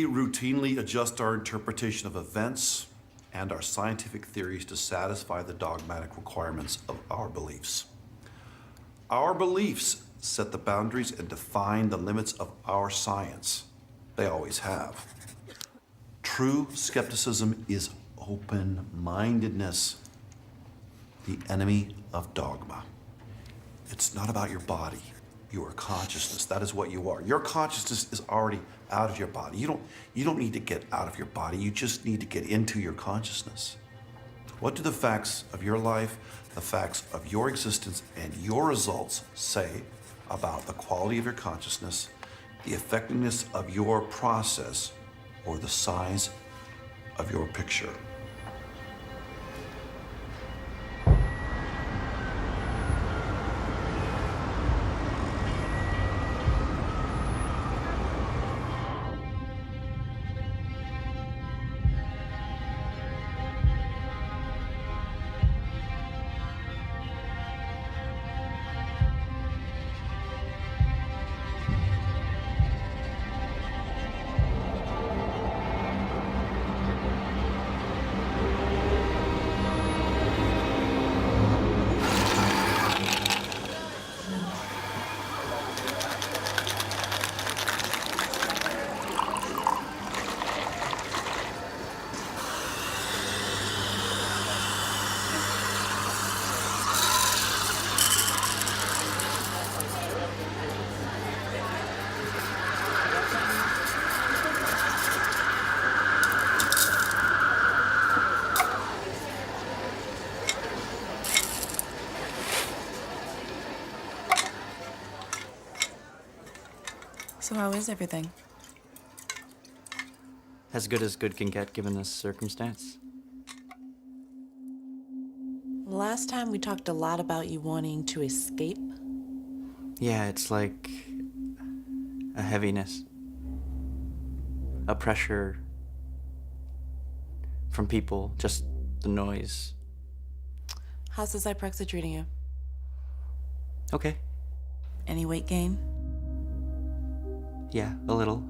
routinely adjust our interpretation of events and our scientific theories to satisfy the dogmatic requirements of our beliefs. Our beliefs set the boundaries and define the limits of our science. They always have. True skepticism is open-mindedness, the enemy of dogma. It's not about your body. You are consciousness. That is what you are. Your consciousness is already out of your body. You don't need to get out of your body. You just need to get into your consciousness. What do the facts of your life, the facts of your existence, and your results say about the quality of your consciousness, the effectiveness of your process, or the size of your picture? So how is everything? As good can get given this circumstance. Last time we talked a lot about you wanting to escape. Yeah, it's like a heaviness, a pressure from people, just the noise. How's the Zyprexa treating you? Okay. Any weight gain? Yeah, a little.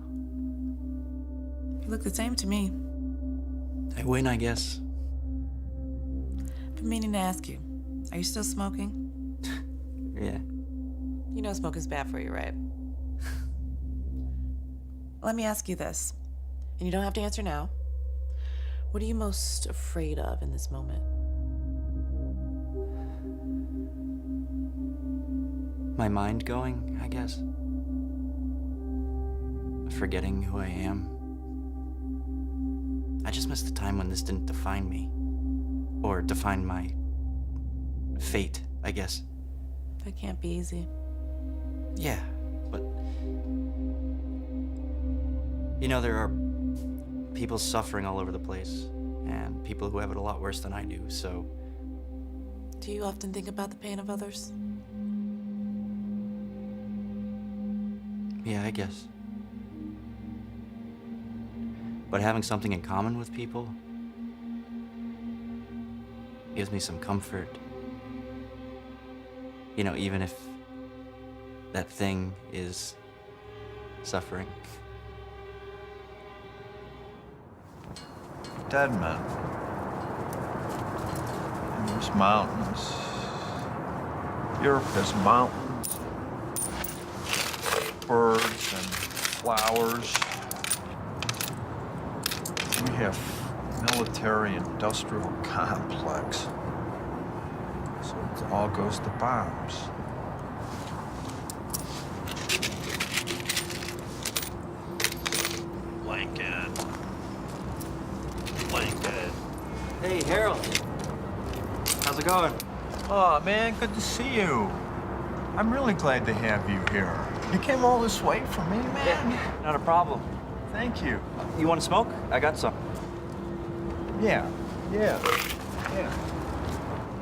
You look the same to me. I win, I guess. Been meaning to ask you, are you still smoking? Yeah. You know smoking's bad for you, right? Let me ask you this, and you don't have to answer now. What are you most afraid of in this moment? My mind going, I guess. Forgetting who I am. I just miss the time when this didn't define me. Or define my fate, I guess. That can't be easy. Yeah, but... You know, there are people suffering all over the place, and people who have it a lot worse than I do, so... Do you often think about the pain of others? Yeah, I guess. But having something in common with people gives me some comfort. You know, even if that thing is suffering. Dead men. And there's mountains. Europe has mountains, birds and flowers. We have military-industrial complex. So it all goes to bombs. Lincoln. Hey, Harold. How's it going? Oh, man, good to see you. I'm really glad to have you here. You came all this way for me, man? Yeah, not a problem. Thank you. You want to smoke? I got some. Yeah.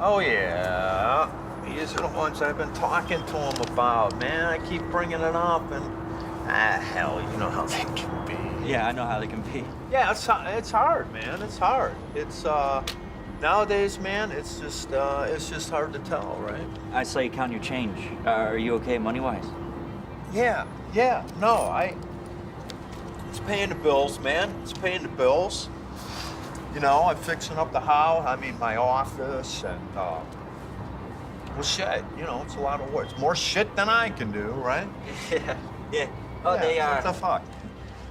Oh, yeah. These are the ones I've been talking to him about, man. I keep bringing it up, and hell, you know how they can be. Yeah, I know how they can be. Yeah, it's hard, man. It's hard. It's nowadays, man. It's just hard to tell, right? I saw you count your change. Are you okay money-wise? Yeah. No, It's paying the bills, man. It's paying the bills. You know, I'm fixing up the house. I mean, my office and, well, shit. You know, it's a lot of work. It's more shit than I can do, right? Yeah. Oh, Yeah, what the fuck?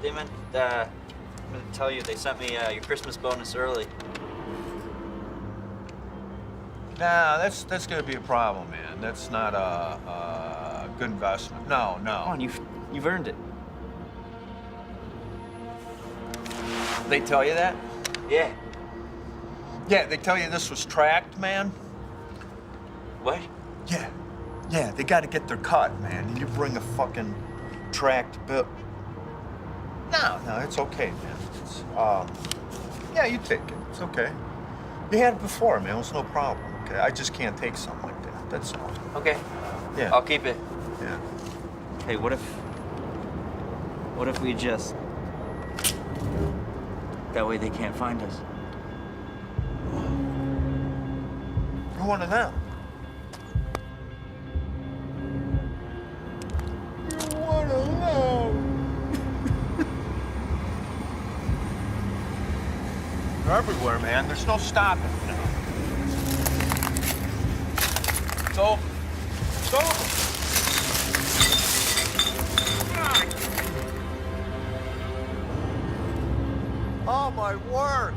they meant, I'm gonna tell you, they sent me your Christmas bonus early. Nah, that's gonna be a problem, man. That's not a good investment. No, no. Come on, you've earned it. They tell you that? Yeah. Yeah, they tell you this was tracked, man? What? Yeah. Yeah, they gotta get their cut, man. And you bring a fucking tracked bill. No, it's okay, man. It's, yeah, you take it. It's okay. You had it before, man. It was no problem, okay? I just can't take something like that. That's all. Okay. Yeah. I'll keep it. Yeah. Hey, what if we just... That way they can't find us. You're one of them. You're one of them. They're everywhere, man. There's no stopping now. It's over. It's over. Oh, my word.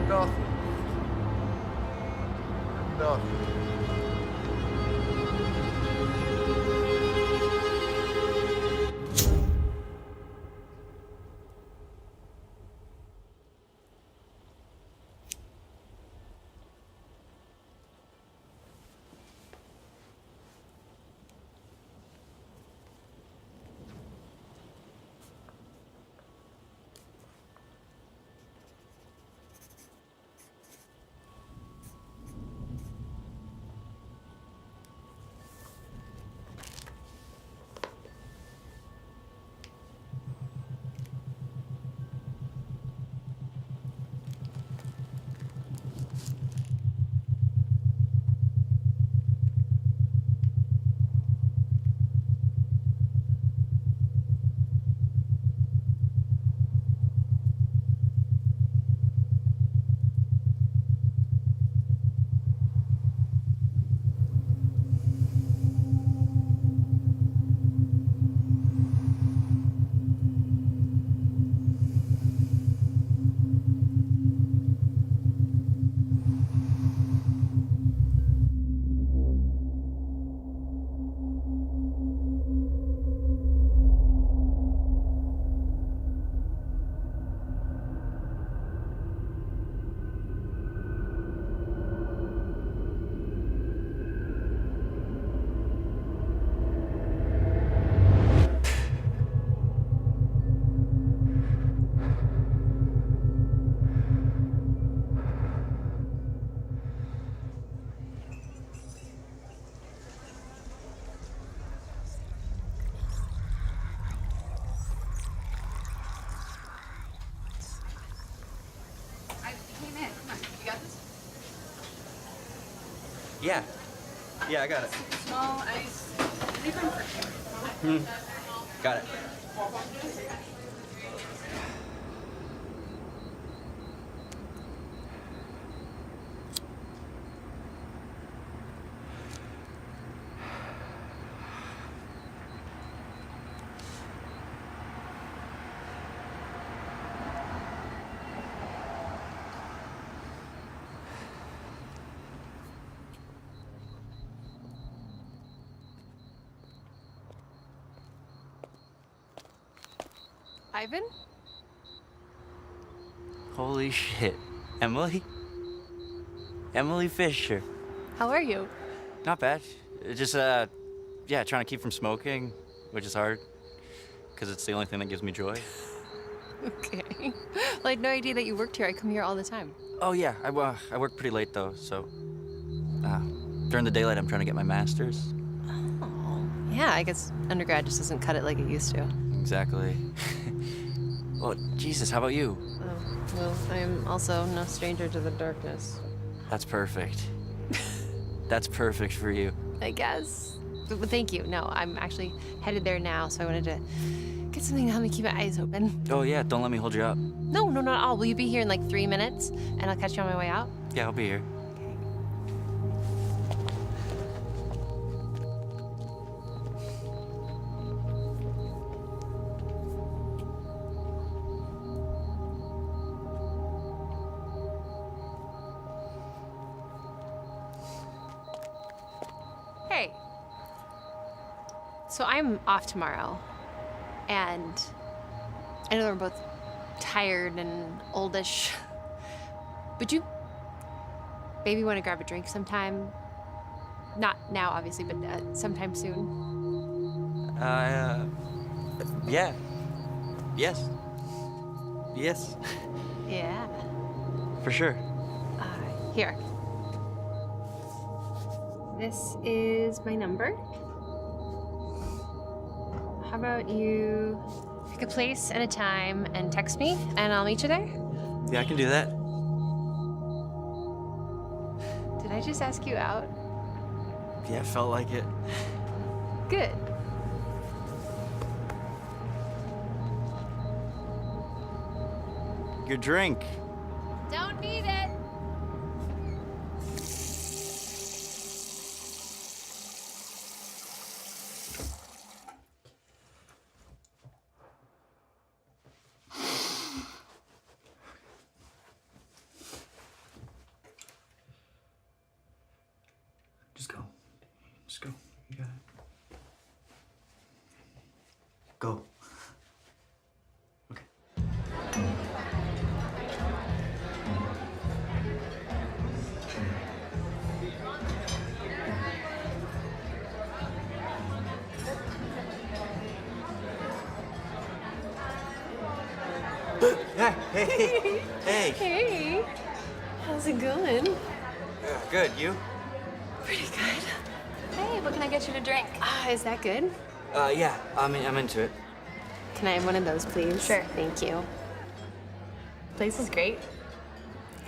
Nothing. Nothing. Yeah. Yeah, I got it. Small ice. Got it. Ivan? Holy shit. Emily? Emily Fisher. How are you? Not bad. Just, yeah, trying to keep from smoking, which is hard, because it's the only thing that gives me joy. Okay. Well, I had no idea that you worked here. I come here all the time. Oh, yeah, I work pretty late, though, so, during the daylight, I'm trying to get my master's. Oh. Yeah, I guess undergrad just doesn't cut it like it used to. Exactly. Well, Jesus, how about you? Oh, well, I'm also no stranger to the darkness. That's perfect. That's perfect for you. I guess. But thank you. No, I'm actually headed there now, so I wanted to get something to help me keep my eyes open. Oh, yeah, don't let me hold you up. No, not at all. Will you be here in like 3 minutes? And I'll catch you on my way out? Yeah, I'll be here. Hey. So I'm off tomorrow, and I know we're both tired and oldish. Would you maybe want to grab a drink sometime? Not now, obviously, but sometime soon. Yeah. Yes. Yes. Yeah. For sure. Here. This is my number. How about you pick a place and a time and text me, and I'll meet you there? Yeah, I can do that. Did I just ask you out? Yeah, it felt like it. Good. Your drink. Don't need it. Just go. Just go. You got it. Go. Okay. Hey. Hey. How's it going? Good, you? Pretty good. Hey, what can I get you to drink? Is that good? Yeah, I'm into it. Can I have one of those, please? Sure. Thank you. Place is great.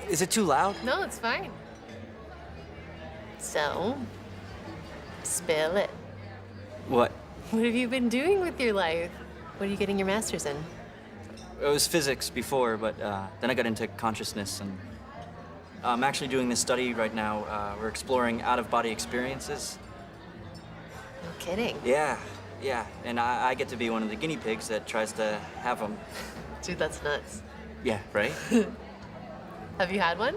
Is it too loud? No, it's fine. So, spill it. What? What have you been doing with your life? What are you getting your master's in? It was physics before, but then I got into consciousness, and I'm actually doing this study right now. We're exploring out-of-body experiences. No kidding. Yeah, and I get to be one of the guinea pigs that tries to have them. Dude, that's nuts. Yeah, right? Have you had one?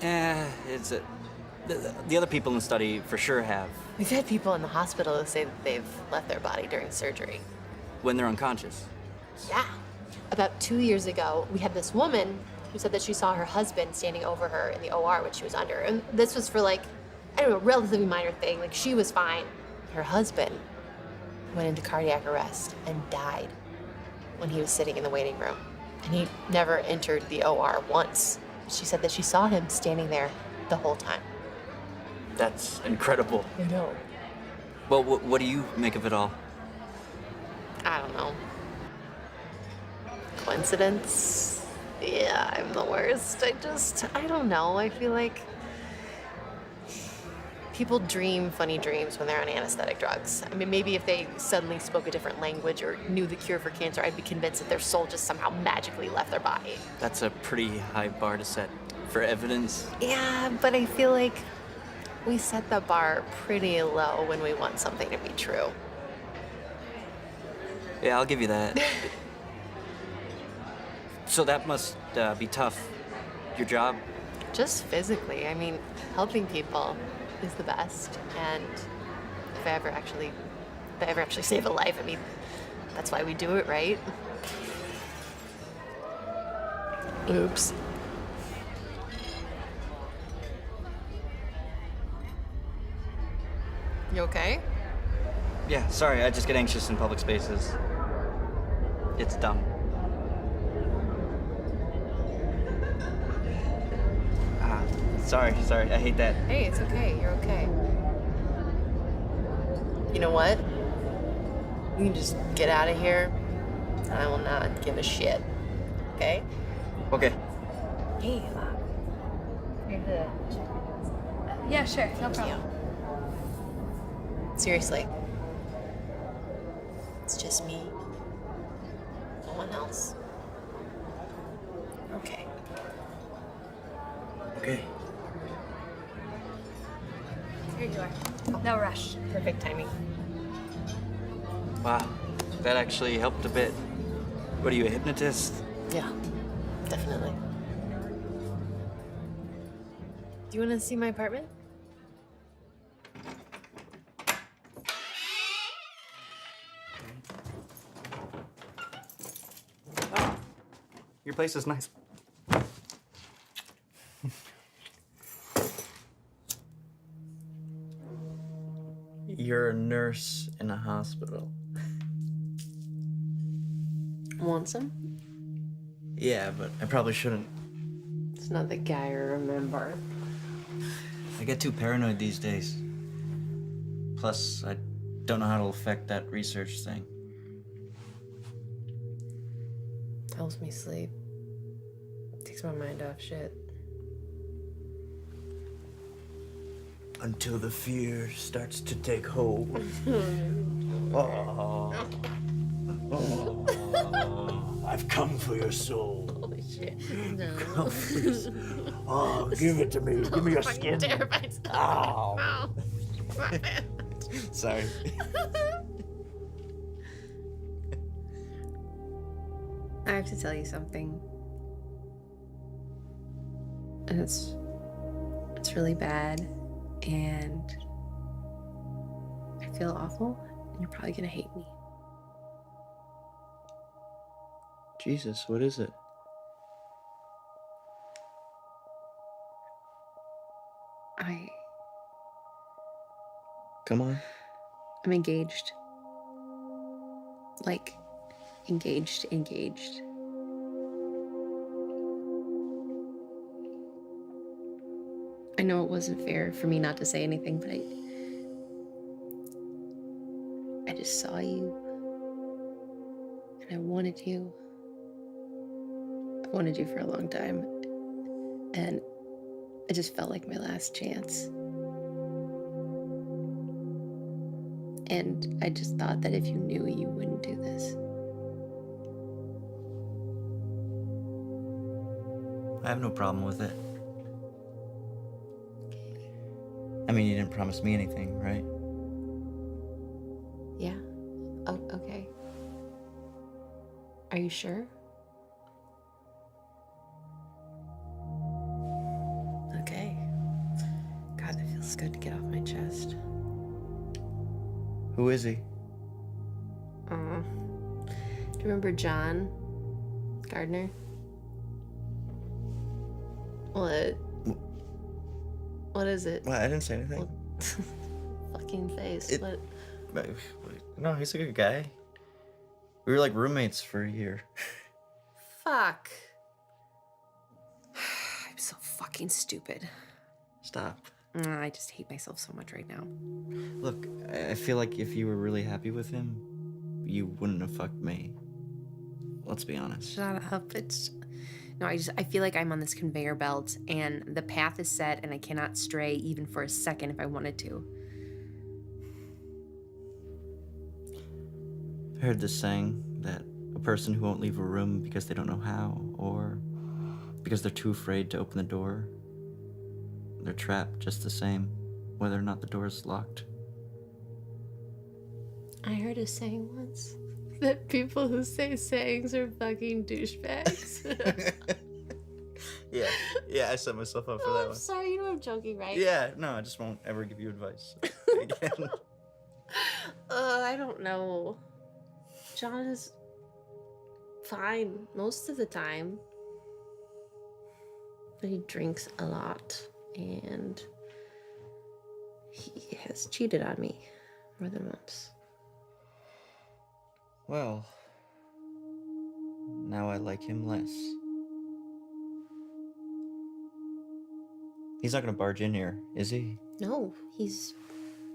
The other people in the study for sure have, We've had people in the hospital who say that they've left their body during surgery. when they're unconscious. Yeah. About 2 years ago, we had this woman who said that she saw her husband standing over her in the OR when she was under. And this was for like, I don't know, a relatively minor thing. Like, she was fine. Her husband went into cardiac arrest and died when he was sitting in the waiting room. And he never entered the OR once. She said that she saw him standing there the whole time. That's incredible. I know. Well, what do you make of it all? I don't know. Coincidence? Yeah, I'm the worst. I don't know. I feel like people dream funny dreams when they're on anesthetic drugs. I mean, maybe if they suddenly spoke a different language or knew the cure for cancer, I'd be convinced that their soul just somehow magically left their body. That's a pretty high bar to set for evidence. Yeah, but I feel like we set the bar pretty low when we want something to be true. Yeah, I'll give you that. So that must be tough. Your job? Just physically. I mean, helping people is the best. And if I ever actually save a life, I mean, that's why we do it, right? Oops. You okay? Yeah, sorry, I just get anxious in public spaces. It's dumb. Sorry, I hate that. Hey, it's okay. You're okay. You know what? You can just get out of here, and I will not give a shit. Okay? Okay. Hey, here to check. Yeah, sure. No Thank problem. you. Seriously. It's just me. No one else. Okay. Okay. Here you are. No rush. Perfect timing. Wow, that actually helped a bit. What are you, a hypnotist? Yeah, definitely. Do you want to see my apartment? Your place is nice. You're a nurse in a hospital. Want some? Yeah, but I probably shouldn't. It's not the guy I remember. I get too paranoid these days. Plus, I don't know how it'll affect that research thing. Helps me sleep. Takes my mind off shit. Until the fear starts to take hold. Oh. Oh. I've come for your soul. Holy shit. No. Oh, please. Oh, give it to me. Give me your skin. Terrified. Ow. No. Sorry. I have to tell you something. And it's really bad, and I feel awful, and you're probably gonna hate me. Jesus, what is it? Come on. I'm engaged. Like, engaged. I know it wasn't fair for me not to say anything, but I just saw you, and I wanted you. I wanted you for a long time, and it just felt like my last chance. And I just thought that if you knew, you wouldn't do this. I have no problem with it. I mean, you didn't promise me anything, right? Yeah? Oh, okay. Are you sure? Okay. God, that feels good to get off my chest. Who is he? Do you remember John Gardner? What? What is it? Well, I didn't say anything. Fucking face. It- What? No, he's a good guy. We were like roommates for a year. Fuck. I'm so fucking stupid. Stop. I just hate myself so much right now. Look, I feel like if you were really happy with him, you wouldn't have fucked me. Let's be honest. Shut up. No, I feel like I'm on this conveyor belt and the path is set and I cannot stray even for a second if I wanted to. I heard this saying that a person who won't leave a room because they don't know how, or because they're too afraid to open the door, they're trapped just the same, whether or not the door is locked. I heard a saying once that people who say sayings are fucking douchebags. Yeah, I set myself up for that I'm one. sorry, you know I'm joking, right? Yeah, no, I just won't ever give you advice again. I don't know. John is fine most of the time. But he drinks a lot and he has cheated on me more than once. Well, now I like him less. He's not gonna barge in here, is he? No, he's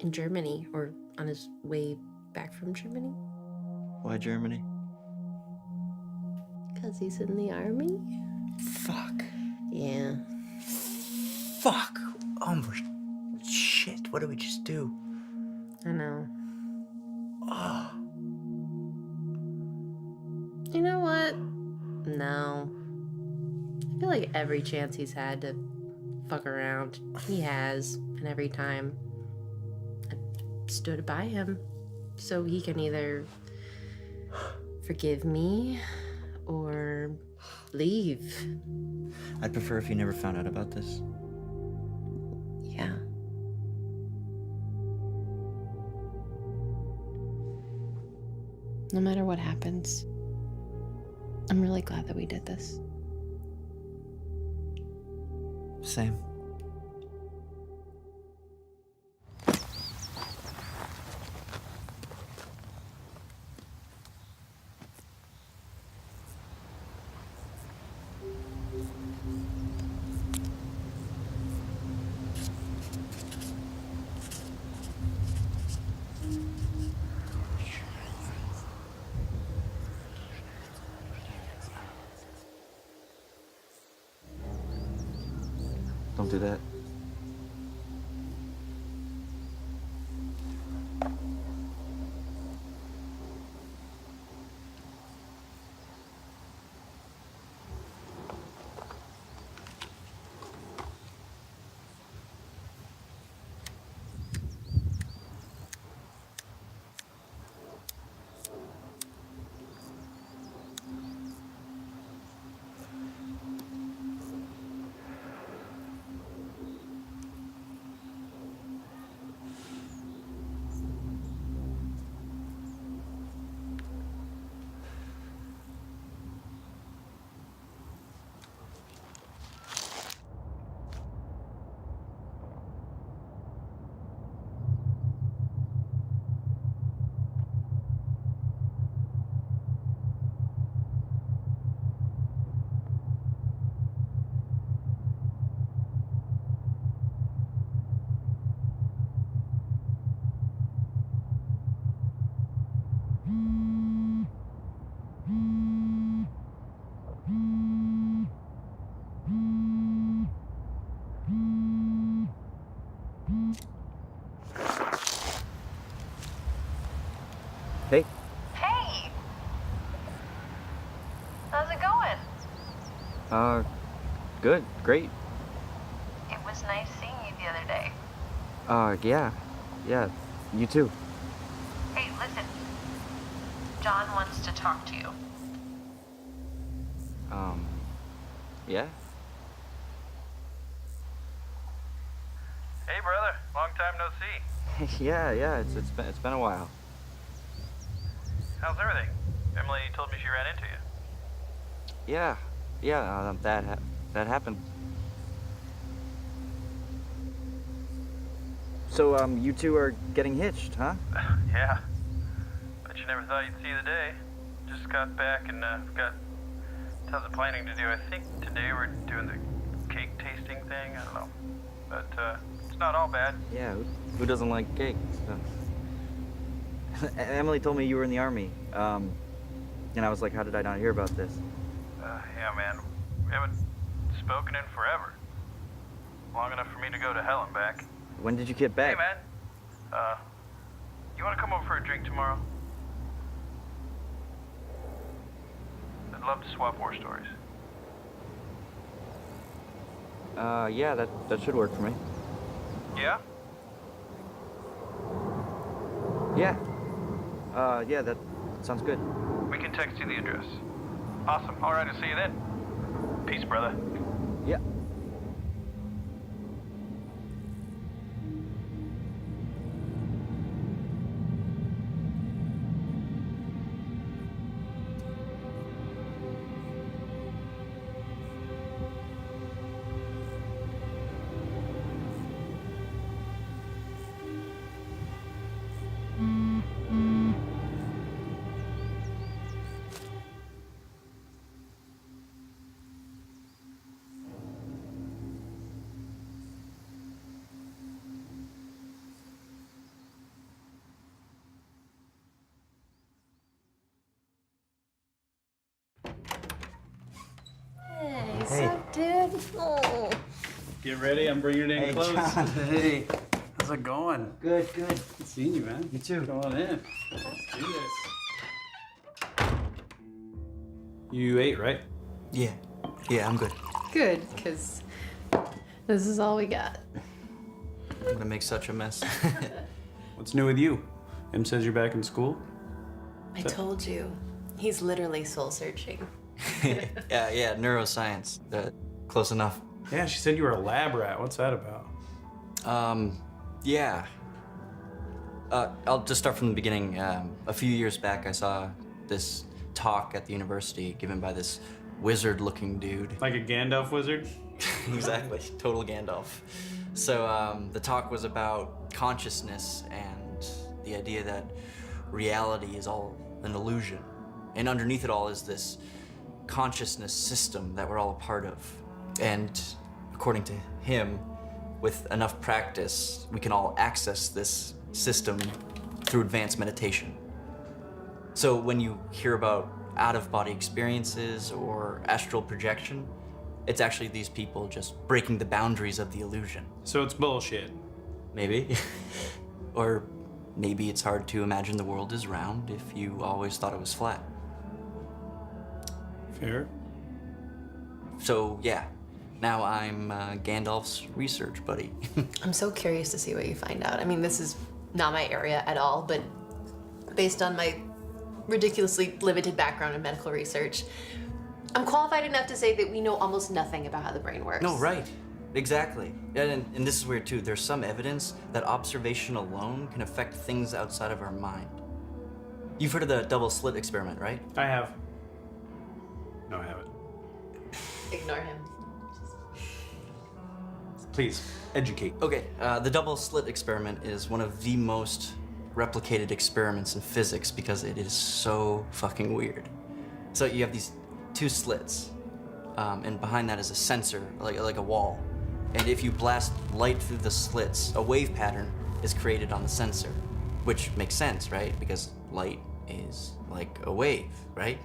in Germany or on his way back from Germany. Why Germany? Because he's in the army? Fuck. Yeah. Fuck. Oh, shit. What did we just do? I know. I feel like every chance he's had to fuck around, he has. And every time I stood by him so he can either forgive me or leave. I'd prefer if you never found out about this. Yeah. No matter what happens, I'm really glad that we did this. Same. Don't do that. Hey. Hey! How's it going? Good, great. It was nice seeing you the other day. Yeah, you too. Hey, listen. John wants to talk to you. Yeah? Hey, brother. Long time no see. yeah, it's been a while. How's everything? Emily told me she ran into you. Yeah, that happened. So, you two are getting hitched, huh? Yeah. Bet you never thought you'd see the day. Just got back and got tons of planning to do. I think today we're doing the cake tasting thing. I don't know. But it's not all bad. Yeah, who doesn't like cake? So. Emily told me you were in the army. And I was like, how did I not hear about this? Yeah, man. We haven't spoken in forever. Long enough for me to go to hell and back. When did you get back? Hey, man. You want to come over for a drink tomorrow? I'd love to swap war stories. Yeah, that should work for me. Yeah? Yeah, that sounds good. We can text you the address. Awesome. All right, I'll see you then. Peace, brother. Yeah. Hey, Hey. sup, dude? Oh. Get ready, I'm bringing it in Hey, close. John. Hey, how's it going? Good. Good seeing you, man. You too. Come on in. Let's do this. You ate, right? Yeah, I'm good. Good, because this is all we got. I'm gonna make such a mess. What's new with you? Em says you're back in school? I told you. He's literally soul searching. Yeah, neuroscience. Close enough. Yeah, she said you were a lab rat. What's that about? Yeah. I'll just start from the beginning. A few years back, I saw this talk at the university given by this wizard-looking dude. Like a Gandalf wizard? Exactly, total Gandalf. So the talk was about consciousness and the idea that reality is all an illusion. And underneath it all is this consciousness system that we're all a part of. And according to him, with enough practice, we can all access this system through advanced meditation. So when you hear about out-of-body experiences or astral projection, it's actually these people just breaking the boundaries of the illusion. So it's bullshit. Maybe. Or maybe it's hard to imagine the world is round if you always thought it was flat. Fair. So yeah, now I'm Gandalf's research buddy. I'm so curious to see what you find out. I mean, this is not my area at all, but based on my ridiculously limited background in medical research, I'm qualified enough to say that we know almost nothing about how the brain works. No, right. Exactly. And this is weird too. There's some evidence that observation alone can affect things outside of our mind. You've heard of the double slit experiment, right? I have. No, I haven't. Ignore him. Please, educate. Okay, the double slit experiment is one of the most replicated experiments in physics because it is so fucking weird. So you have these two slits, and behind that is a sensor, like a wall. And if you blast light through the slits, a wave pattern is created on the sensor, which makes sense, right? Because light is like a wave, right?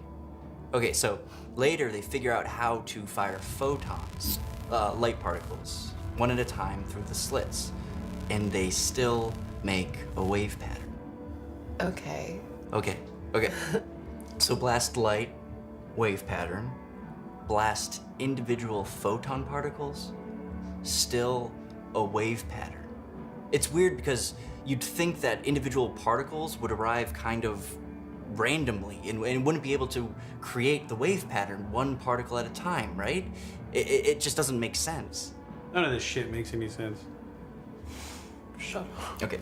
Okay, so later they figure out how to fire photons, light particles, one at a time through the slits, and they still make a wave pattern. Okay. Okay. So blast light, wave pattern, blast individual photon particles, still a wave pattern. It's weird because you'd think that individual particles would arrive kind of randomly and wouldn't be able to create the wave pattern one particle at a time, right? It just doesn't make sense. None of this shit makes any sense. Shut up. Okay,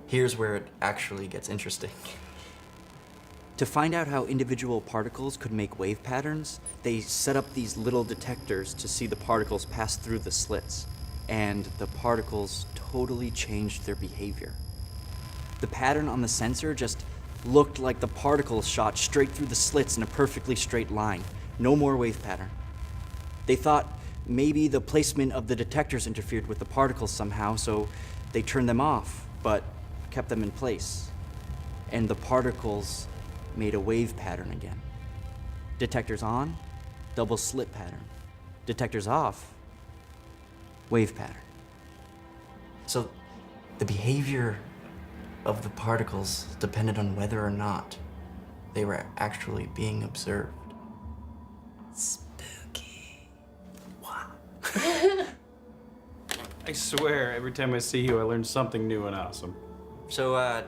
here's where it actually gets interesting. To find out how individual particles could make wave patterns, they set up these little detectors to see the particles pass through the slits, and the particles totally changed their behavior. The pattern on the sensor just looked like the particles shot straight through the slits in a perfectly straight line. No more wave pattern. They thought maybe the placement of the detectors interfered with the particles somehow, so they turned them off, but kept them in place. And the particles made a wave pattern again. Detectors on, double slit pattern. Detectors off, wave pattern. So the behavior of the particles depended on whether or not they were actually being observed. Spooky. I swear, every time I see you, I learn something new and awesome. So,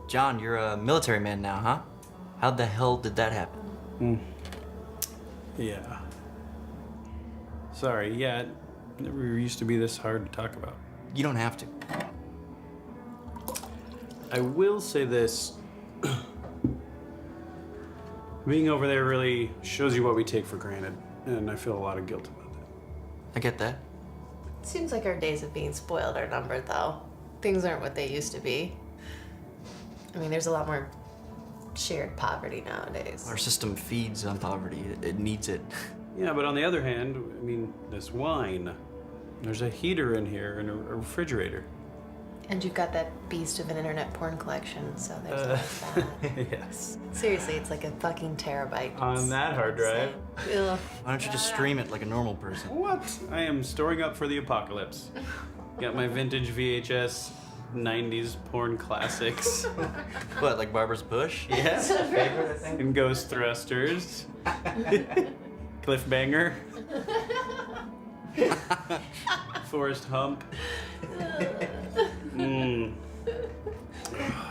John, you're a military man now, huh? How the hell did that happen? Yeah. Sorry, yeah, it never used to be this hard to talk about. You don't have to. I will say this. Being over there really shows you what we take for granted, and I feel a lot of guilt about that. I get that. Seems like our days of being spoiled are numbered, though. Things aren't what they used to be. I mean, there's a lot more shared poverty nowadays. Our system feeds on poverty. It needs it. Yeah, but on the other hand, I mean, this wine. There's a heater in here and a refrigerator. And you've got that beast of an internet porn collection, so there's always that. Yes. Seriously, it's like a fucking terabyte. On that hard drive. Ugh. Why don't you just stream it like a normal person? What? I am storing up for the apocalypse. Got my vintage VHS 90s porn classics. What, like Barbara's Bush? Yeah. Favorite, I think. And Ghost Thrusters. Cliffbanger. Forrest Hump.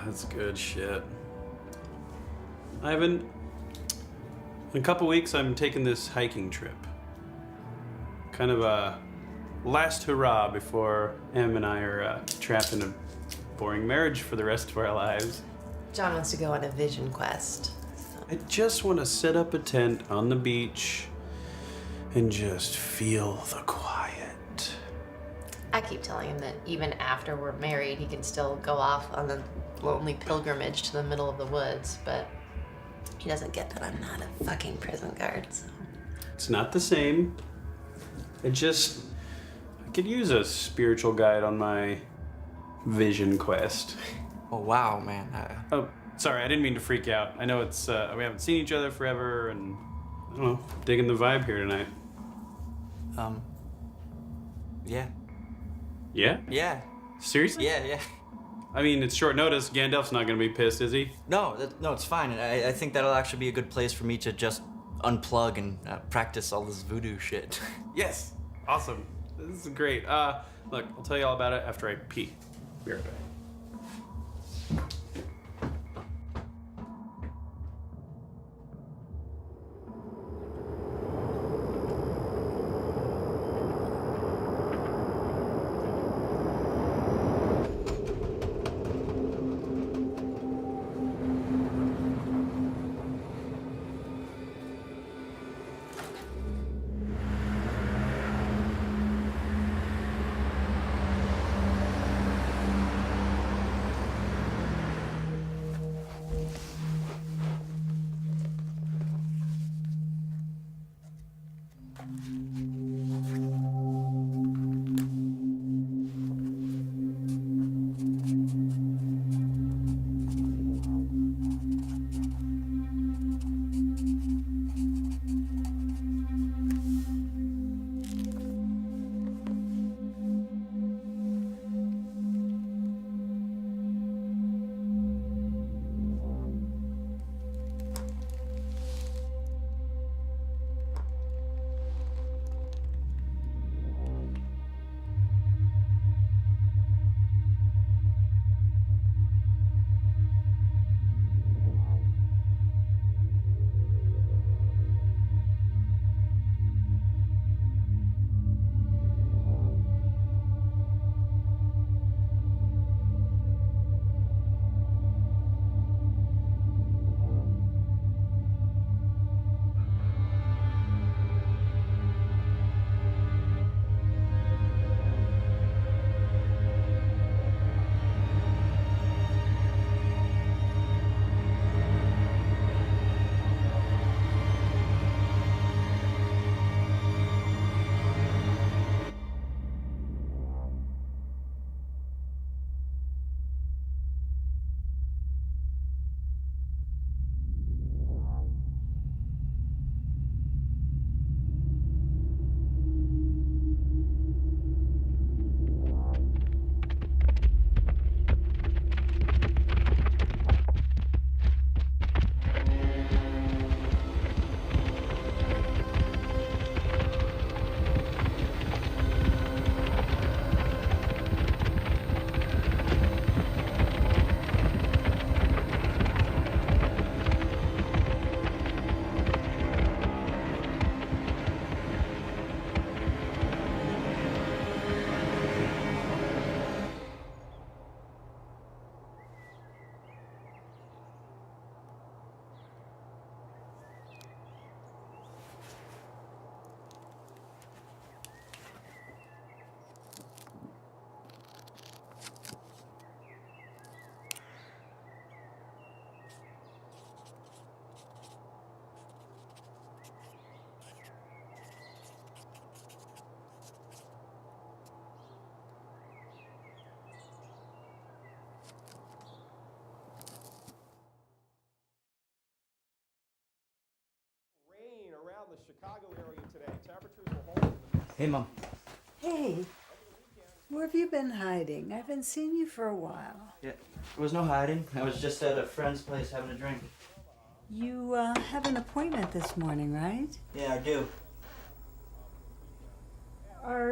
That's good shit. Ivan, in a couple weeks I'm taking this hiking trip. Kind of a last hurrah before Em and I are trapped in a boring marriage for the rest of our lives. John wants to go on a vision quest. I just want to set up a tent on the beach and just feel the quiet. I keep telling him that even after we're married, he can still go off on the lonely pilgrimage to the middle of the woods, but he doesn't get that I'm not a fucking prison guard, so. It's not the same. I could use a spiritual guide on my vision quest. Oh, wow, man. Oh, sorry, I didn't mean to freak out. I know it's, we haven't seen each other forever, and I don't know, digging the vibe here tonight. Yeah. Yeah? Yeah. Seriously? Yeah. I mean, it's short notice. Gandalf's not gonna be pissed, is he? No, it's fine. I think that'll actually be a good place for me to just unplug and practice all this voodoo shit. Yes. Awesome. This is great. Look, I'll tell you all about it after I pee. Be right back. The Chicago area today. Temperatures will hold in the Hey, Mom. Hey, where have you been hiding? I haven't seen you for a while. Yeah, there was no hiding. I was just at a friend's place having a drink. You have an appointment this morning, right? Yeah, I do. Are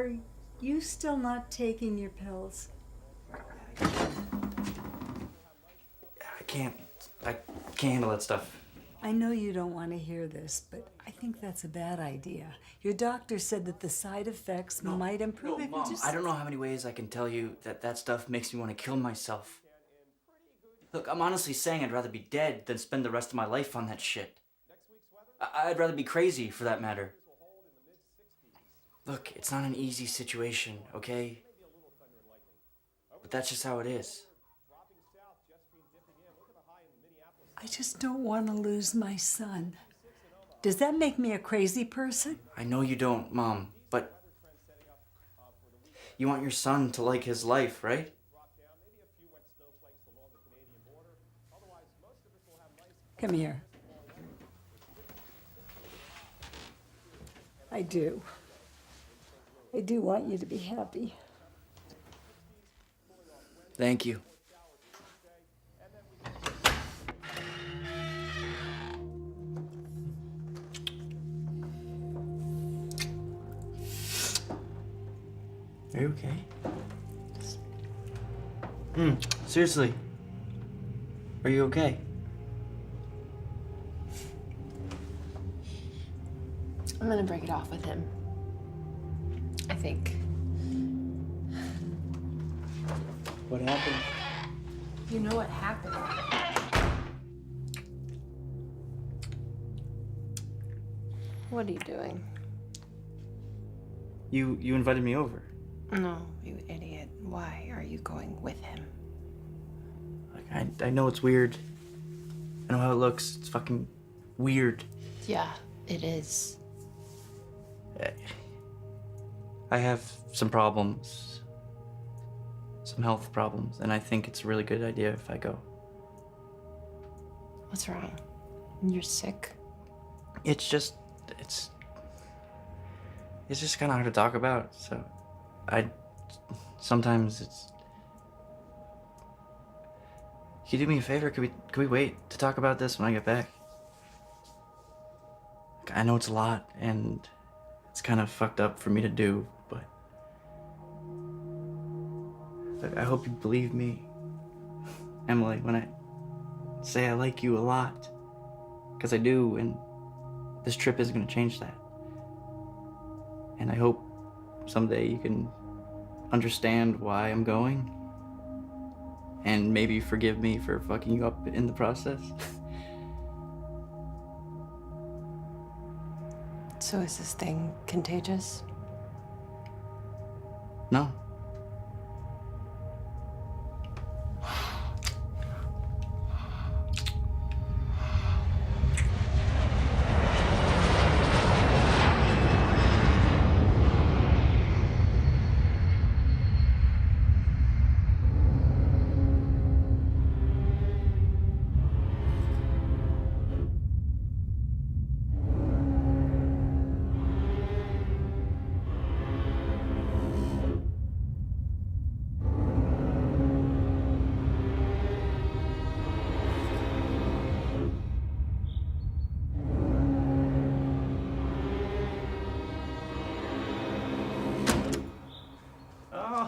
You still not taking your pills? I can't handle that stuff. I know you don't want to hear this, but I think that's a bad idea. Your doctor said that the side effects might improve if you Mom, just... I don't know how many ways I can tell you that stuff makes me want to kill myself. Look, I'm honestly saying I'd rather be dead than spend the rest of my life on that shit. I'd rather be crazy, for that matter. Look, it's not an easy situation, okay? But that's just how it is. I just don't want to lose my son. Does that make me a crazy person? I know you don't, Mom, but you want your son to like his life, right? Come here. I do. I do want you to be happy. Thank you. Are you okay? Seriously. Are you okay? I'm gonna break it off with him. I think. What happened? You know what happened. What are you doing? You invited me over. No, you idiot. Why are you going with him? Like, I know it's weird. I know how it looks. It's fucking weird. Yeah, it is. I have some problems. Some health problems, and I think it's a really good idea if I go. What's wrong? You're sick? It's just kind of hard to talk about, so sometimes it's... Can you do me a favor? Could we wait to talk about this when I get back? I know it's a lot, and it's kind of fucked up for me to do, but I hope you believe me, Emily, when I say I like you a lot, because I do, and this trip isn't going to change that. And I hope someday you can understand why I'm going, and maybe forgive me for fucking you up in the process. So is this thing contagious? No.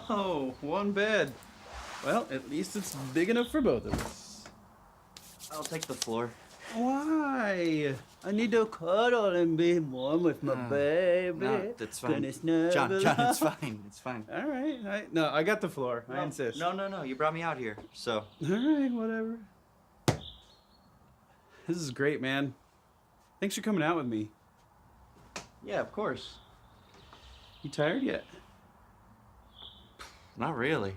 Oh, one bed. Well, at least it's big enough for both of us. I'll take the floor. Why? I need to cuddle and be warm with my baby. No, that's fine. Gonna snuggle John, it's up. fine. It's fine. All right. No, I got the floor. I insist. No. You brought me out here, so. All right, whatever. This is great, man. Thanks for coming out with me. Yeah, of course. You tired yet? Not really.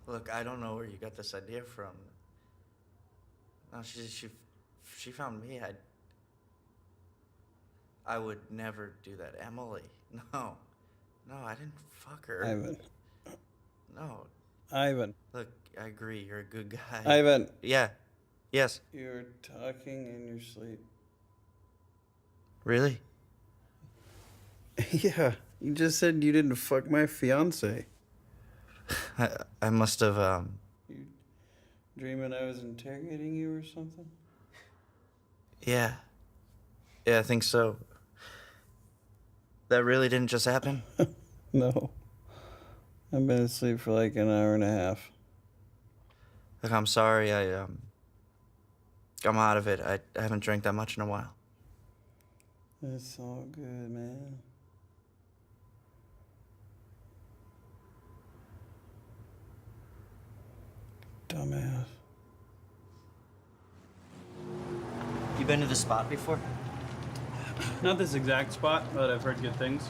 Look, I don't know where you got this idea from. No, she found me. I would never do that. Emily, no, I didn't fuck her. Ivan. No, Ivan. look, I agree. You're a good guy. Ivan. Yeah. Yes. You're talking in your sleep. Really? Yeah. You just said you didn't fuck my fiance. I must have, You dreaming I was interrogating you or something? yeah. Yeah, I think so. That really didn't just happen? No. I've been asleep for like an hour and a half. Look, I'm sorry, I'm out of it. I haven't drank that much in a while. It's all good, man. Dumbass. You been to this spot before? Not this exact spot, but I've heard good things.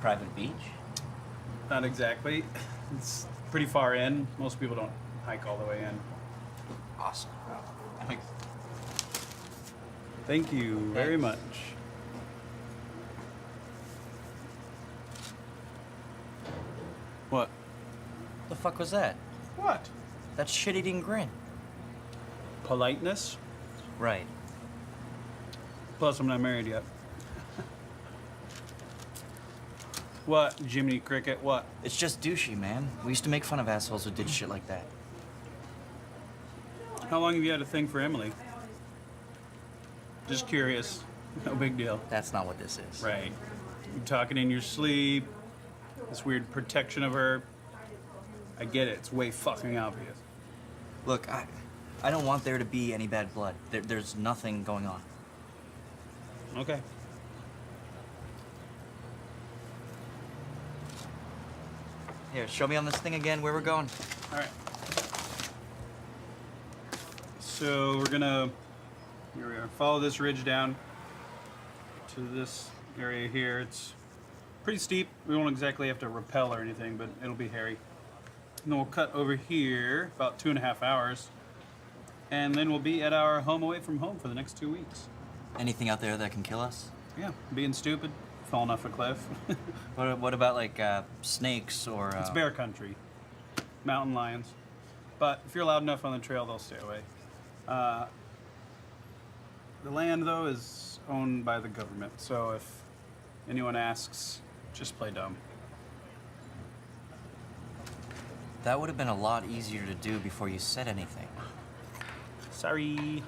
Private beach? Not exactly. It's pretty far in. Most people don't hike all the way in. Awesome. Thank you very much. What? The fuck was that? What? That shit-eating grin. Politeness? Right. Plus, I'm not married yet. What, Jiminy Cricket? What? It's just douchey, man. We used to make fun of assholes who did shit like that. How long have you had a thing for Emily? Just curious. No big deal. That's not what this is. Right. You talking in your sleep. This weird protection of her. I get it. It's way fucking obvious. Look, I don't want there to be any bad blood. There's nothing going on. Okay. Here, show me on this thing again where we're going. All right. So we're gonna, here we are, follow this ridge down to this area here. It's pretty steep. We won't exactly have to rappel or anything, but it'll be hairy. And then we'll cut over here about 2.5 hours. And then we'll be at our home away from home for the next 2 weeks. Anything out there that can kill us? Yeah, being stupid, falling off a cliff. What about like snakes or? It's bear country, mountain lions. But if you're loud enough on the trail, they'll stay away. The land, though, is owned by the government. So if anyone asks, just play dumb. That would have been a lot easier to do before you said anything. Sorry.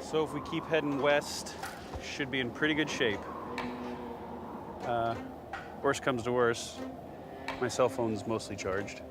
So if we keep heading west, should be in pretty good shape. Worst comes to worst, my cell phone's mostly charged.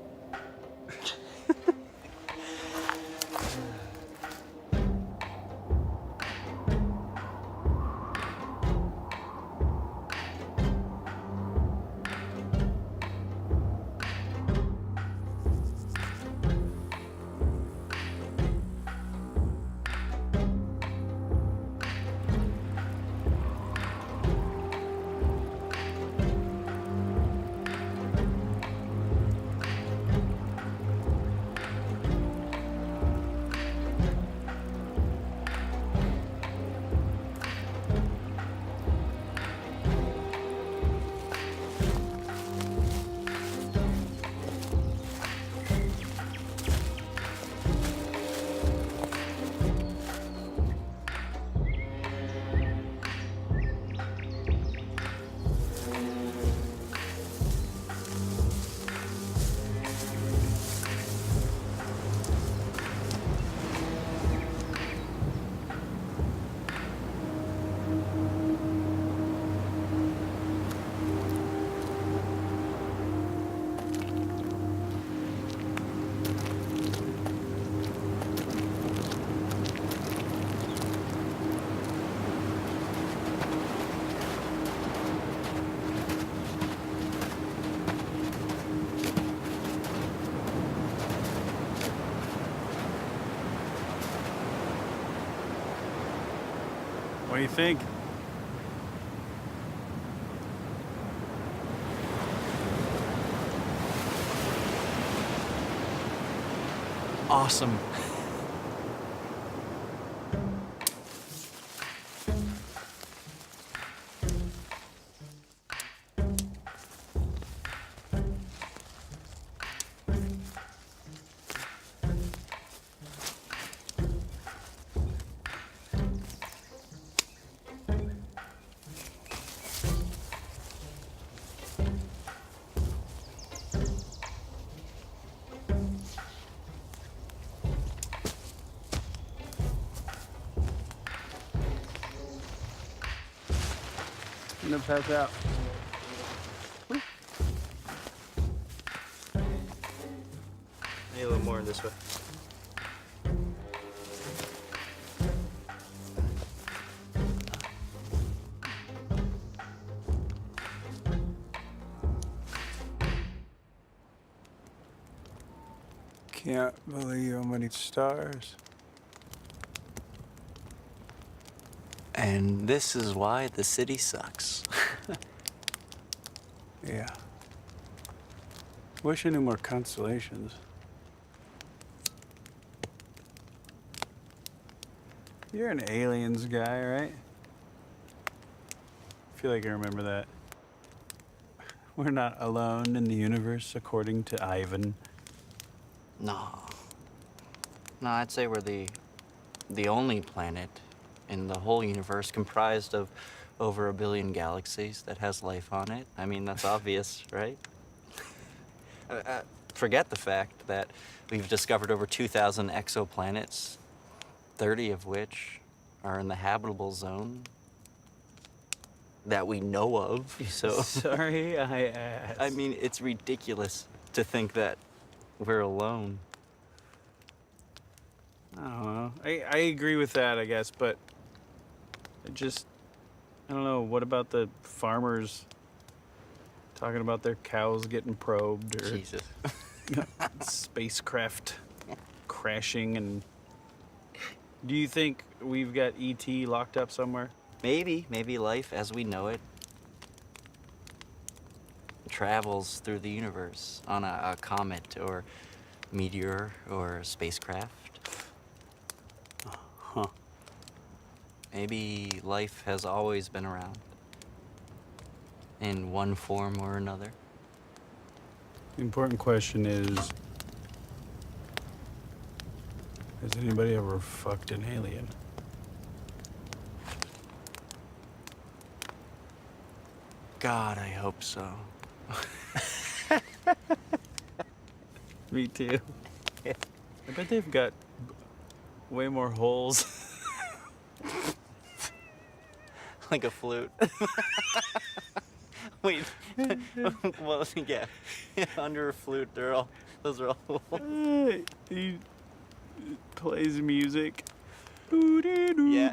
What do you think? Awesome. I'm gonna pass out. Maybe a little more this way. Can't believe how many stars. And this is why the city sucks. Yeah. Wish I knew more constellations. You're an aliens guy, right? I feel like I remember that. We're not alone in the universe, according to Ivan. No. No, I'd say we're the only planet in the whole universe comprised of over 1 billion galaxies that has life on it. I mean, that's obvious, right? Forget the fact that we've discovered over 2,000 exoplanets, 30 of which are in the habitable zone that we know of. So Sorry, I asked. I mean, it's ridiculous to think that we're alone. I don't know. I agree with that, I guess, but I don't know. What about the farmers talking about their cows getting probed or Jesus. spacecraft crashing? And do you think we've got ET locked up somewhere? Maybe life as we know it travels through the universe on a comet or meteor or a spacecraft. Huh. Maybe life has always been around in one form or another. The important question is, has anybody ever fucked an alien? God, I hope so. Me too. I bet they've got way more holes. Like a flute. Wait. Well, yeah. Under a flute, those are all. He plays music. Yeah.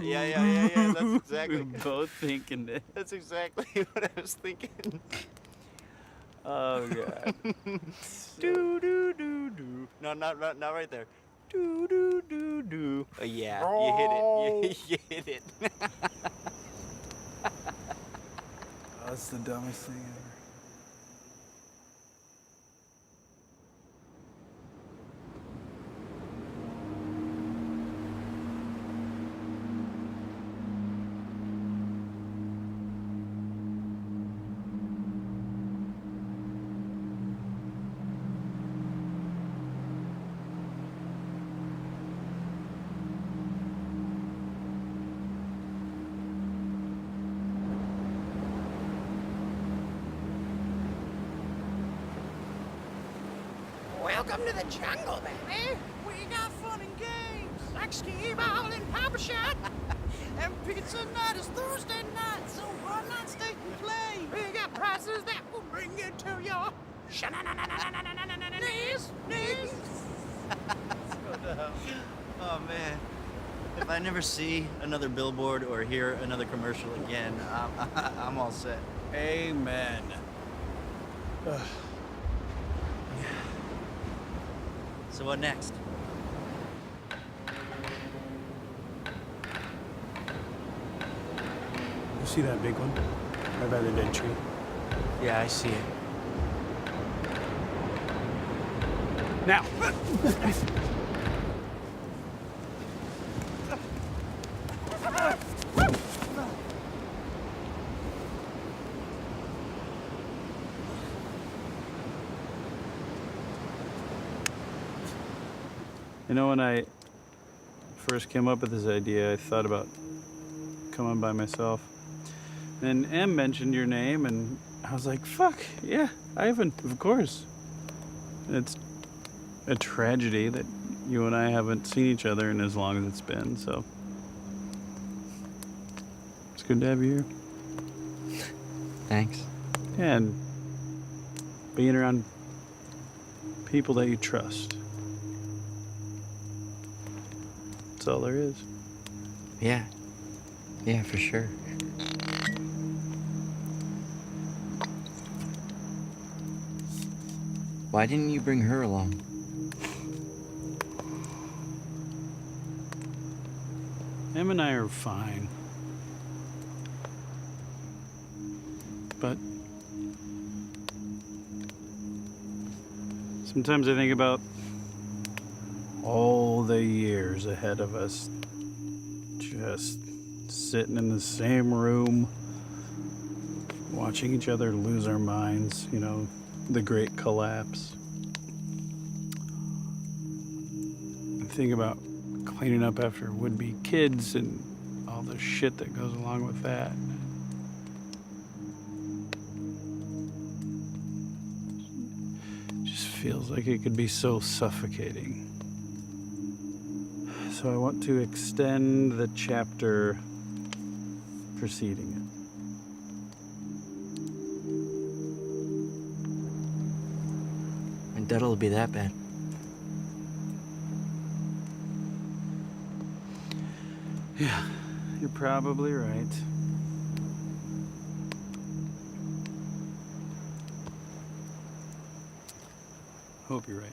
That's exactly. We're both thinking it. That's exactly what I was thinking. Oh god. Do do do do. No, not right there. Do do do do. Oh, yeah, you hit it. You hit it. That's the dumbest thing ever. Welcome to the jungle, baby. We got fun and games like skee-ball and papa shot. And pizza night is Thursday night, so why not stay and play? We got prizes that will bring you to your knees. Oh man. If I never see another billboard or hear another commercial again, I'm all set. Amen. So what next? See that big one? Right by the dead tree. Yeah, I see it. Now! You know, when I first came up with this idea, I thought about coming by myself. And Em mentioned your name, and I was like, fuck, yeah, Ivan, of course. And it's a tragedy that you and I haven't seen each other in as long as it's been, so it's good to have you here. Thanks. Yeah, and being around people that you trust. That's all there is. Yeah. Yeah, for sure. Why didn't you bring her along? Em and I are fine. But sometimes I think about all the years ahead of us, just sitting in the same room, watching each other lose our minds, you know, the great collapse. I think about cleaning up after would-be kids and all the shit that goes along with that. Just feels like it could be so suffocating. So I want to extend the chapter preceding it. I doubt it'll be that bad. Yeah, you're probably right. Hope you're right.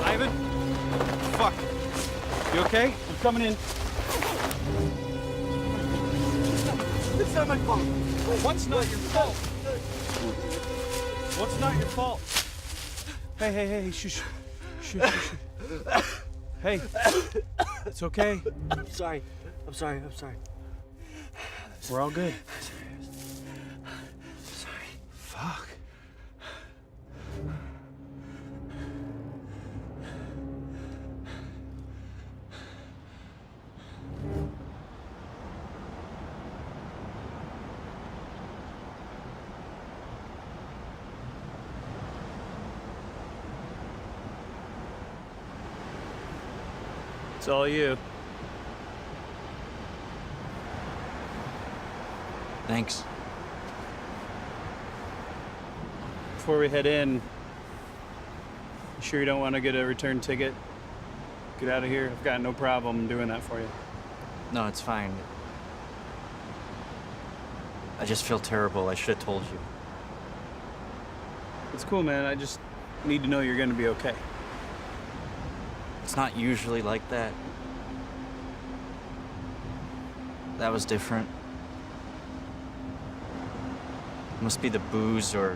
Ivan? Fuck. You okay? I'm coming in. It's not my fault. What's not your fault? What's not your fault? Hey, shush. Shush. Hey, it's okay. I'm sorry. We're all good. Sorry. Fuck. It's all you. Thanks. Before we head in, you sure you don't want to get a return ticket? Get out of here. I've got no problem doing that for you. No, it's fine. I just feel terrible. I should have told you. It's cool, man. I just need to know you're gonna be okay. It's not usually like that. That was different. Must be the booze or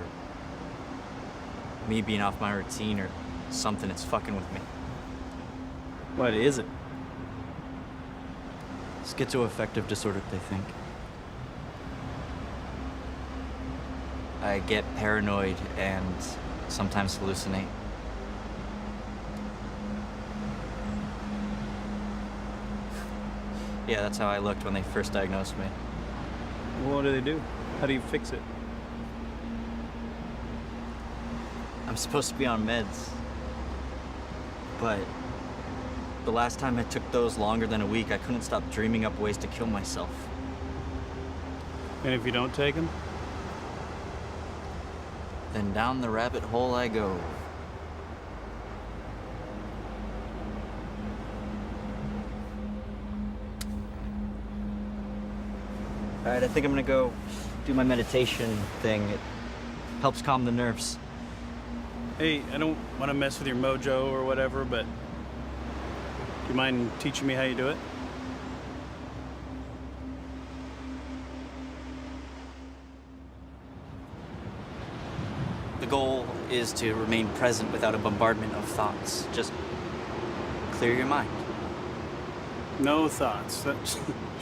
me being off my routine or something that's fucking with me. What is it? Schizoaffective disorder, they think. I get paranoid and sometimes hallucinate. Yeah, that's how I looked when they first diagnosed me. What do they do? How do you fix it? I'm supposed to be on meds. But the last time I took those longer than a week, I couldn't stop dreaming up ways to kill myself. And if you don't take them? Then down the rabbit hole I go. All right, I think I'm gonna go do my meditation thing. It helps calm the nerves. Hey, I don't want to mess with your mojo or whatever, but do you mind teaching me how you do it? The goal is to remain present without a bombardment of thoughts. Just clear your mind. No thoughts. That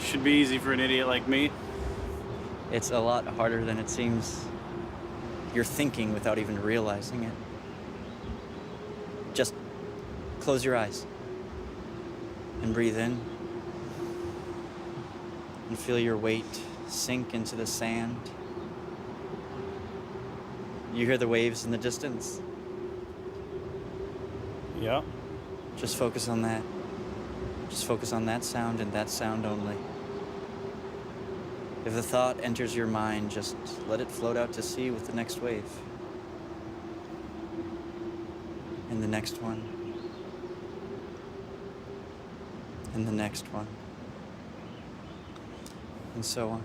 should be easy for an idiot like me. It's a lot harder than it seems. You're thinking without even realizing it. Just close your eyes and breathe in and feel your weight sink into the sand. You hear the waves in the distance. Yeah. Just focus on that. Just focus on that sound and that sound only. If a thought enters your mind, just let it float out to sea with the next wave. And the next one. And the next one. And so on.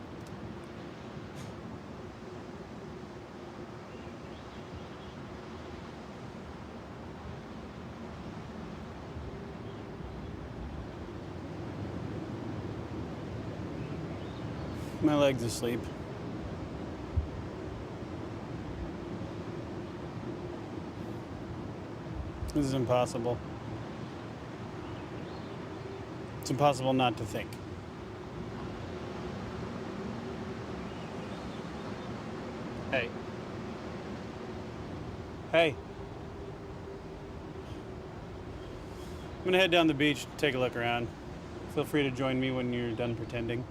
My leg's asleep. This is impossible. It's impossible not to think. Hey. Hey. I'm gonna head down the beach, take a look around. Feel free to join me when you're done pretending.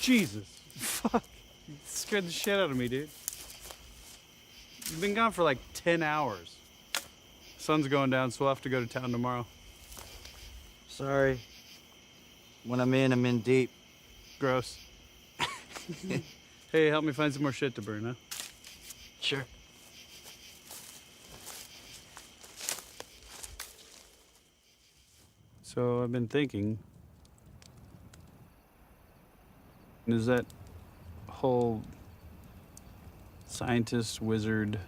Jesus. Fuck. You scared the shit out of me, dude. You've been gone for like 10 hours. Sun's going down, so we'll have to go to town tomorrow. Sorry. When I'm in deep. Gross. Hey, help me find some more shit to burn, huh? Sure. So I've been thinking, is that whole scientist, wizard,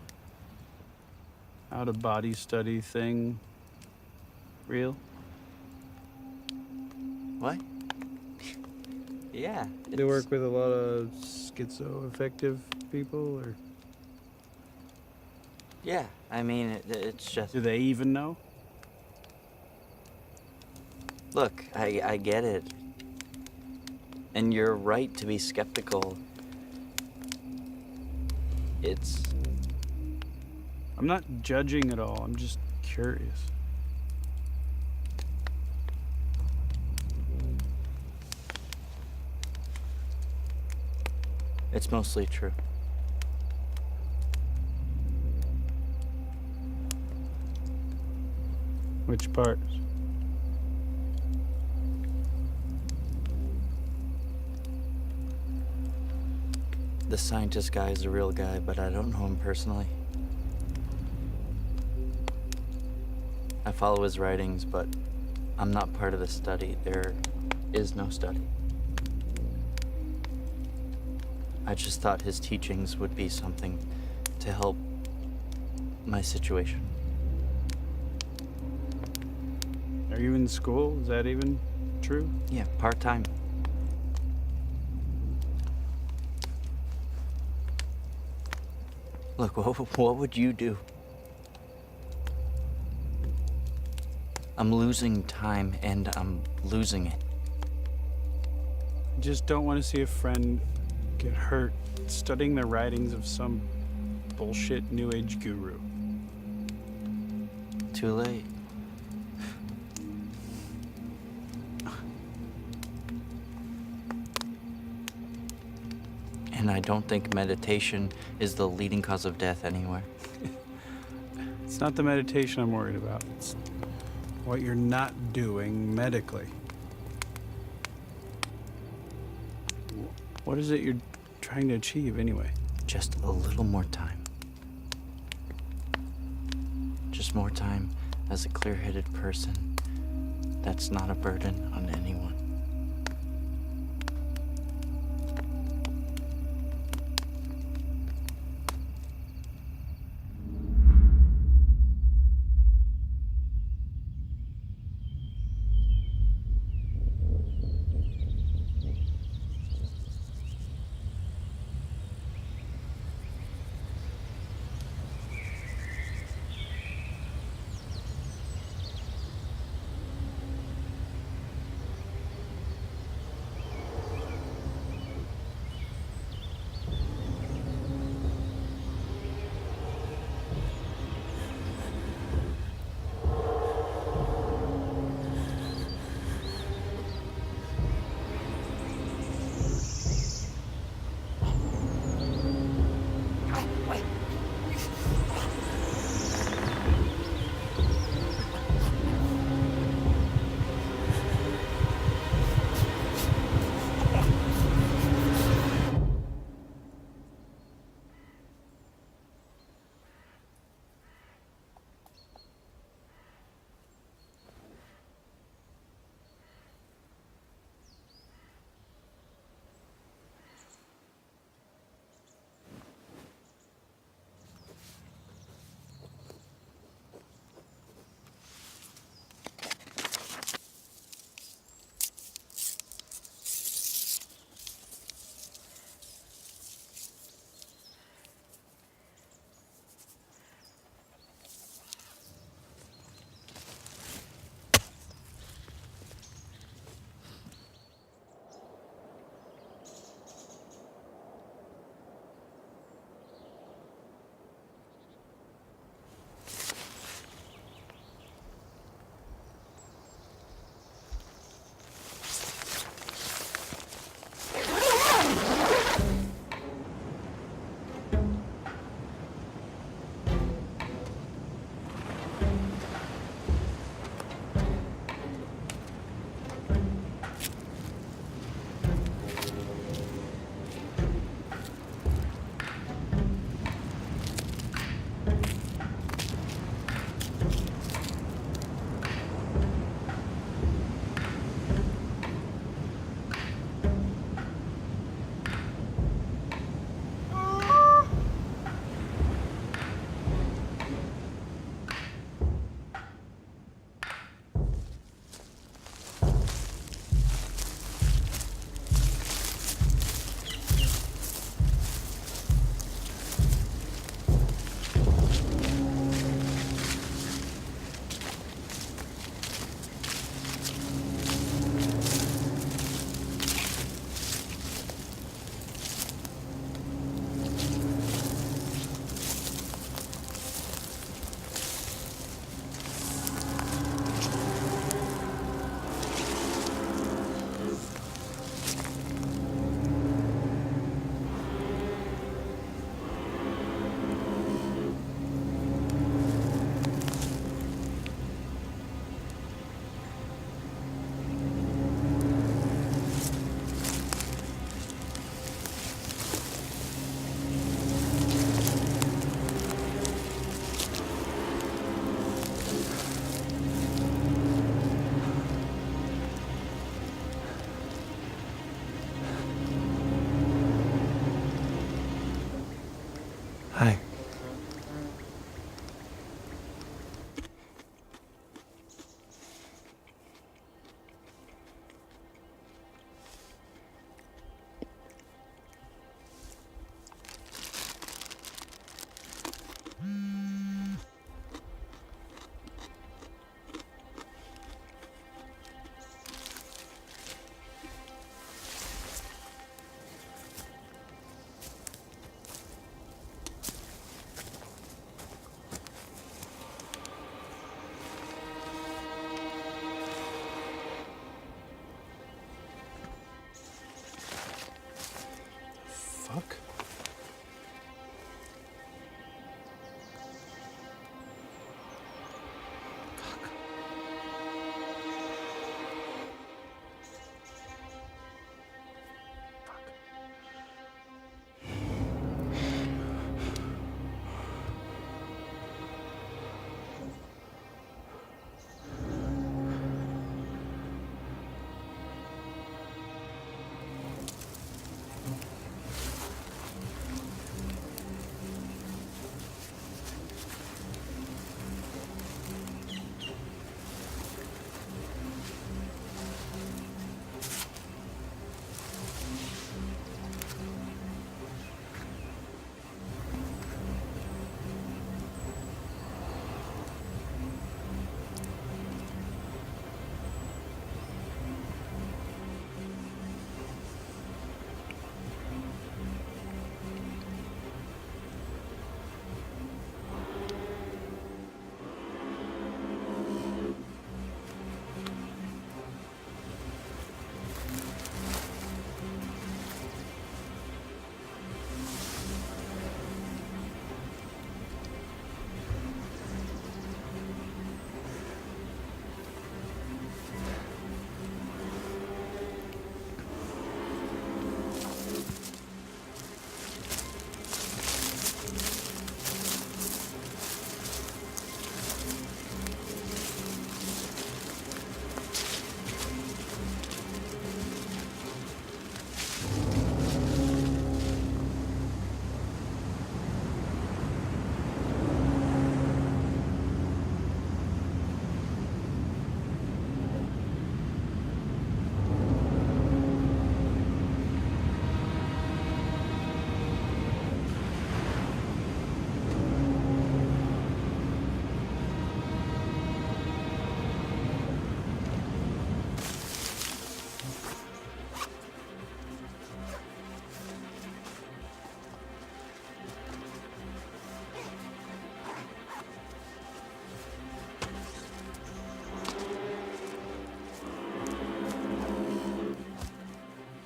out-of-body study thing real? What? Yeah. They work with a lot of schizoaffective people, or? Yeah, I mean, it's just... Do they even know? Look, I get it. And you're right to be skeptical. It's... I'm not judging at all, I'm just curious. It's mostly true. Which part? The scientist guy is a real guy, but I don't know him personally. I follow his writings, but I'm not part of the study. There is no study. I just thought his teachings would be something to help my situation. Are you in school? Is that even true? Yeah, part-time. Look, what would you do? I'm losing time and I'm losing it. I just don't want to see a friend get hurt studying the writings of some bullshit New Age guru. Too late. And I don't think meditation is the leading cause of death anywhere. It's not the meditation I'm worried about. It's what you're not doing medically. What is it you're trying to achieve anyway? Just a little more time. Just more time as a clear-headed person that's not a burden on anyone.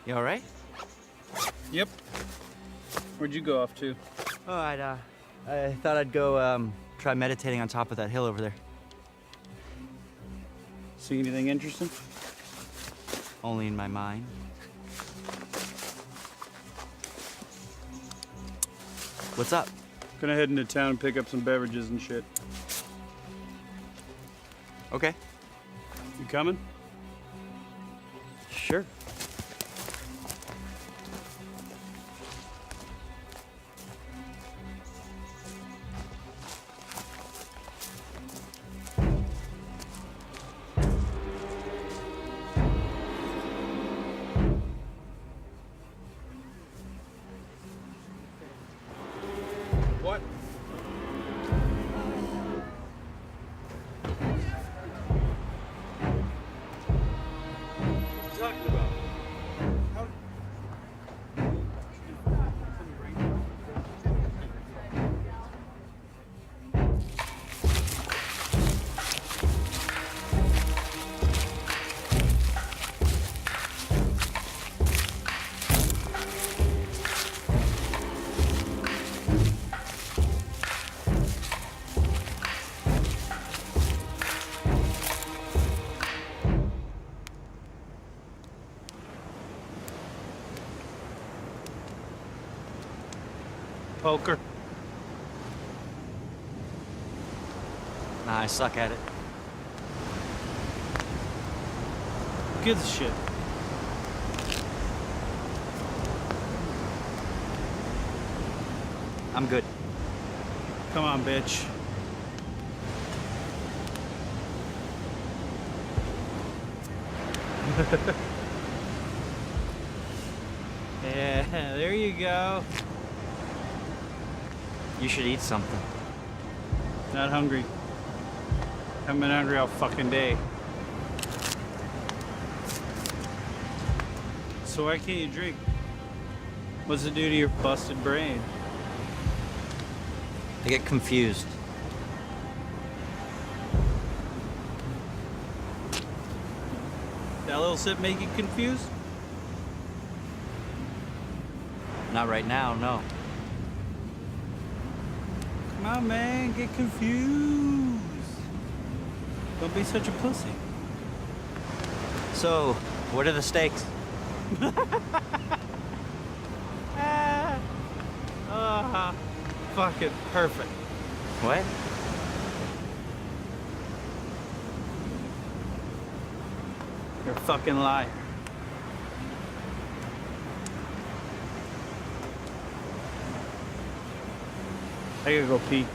You all right? Yep. Where'd you go off to? Oh, I thought I'd go try meditating on top of that hill over there. See anything interesting? Only in my mind. What's up? Gonna head into town and pick up some beverages and shit. Okay. You coming? Sure. What? What are you talking about? How? Poker. Nah, I suck at it. Who gives a shit? I'm good. Come on, bitch. Yeah, there you go. You should eat something. Not hungry. Haven't been hungry all fucking day. So why can't you drink? What's it do to your busted brain? I get confused. That little sip make you confused? Not right now, no. Come on, man, get confused. Don't be such a pussy. So, what are the stakes? Fucking perfect. What? You're a fucking liar. I gotta go pee.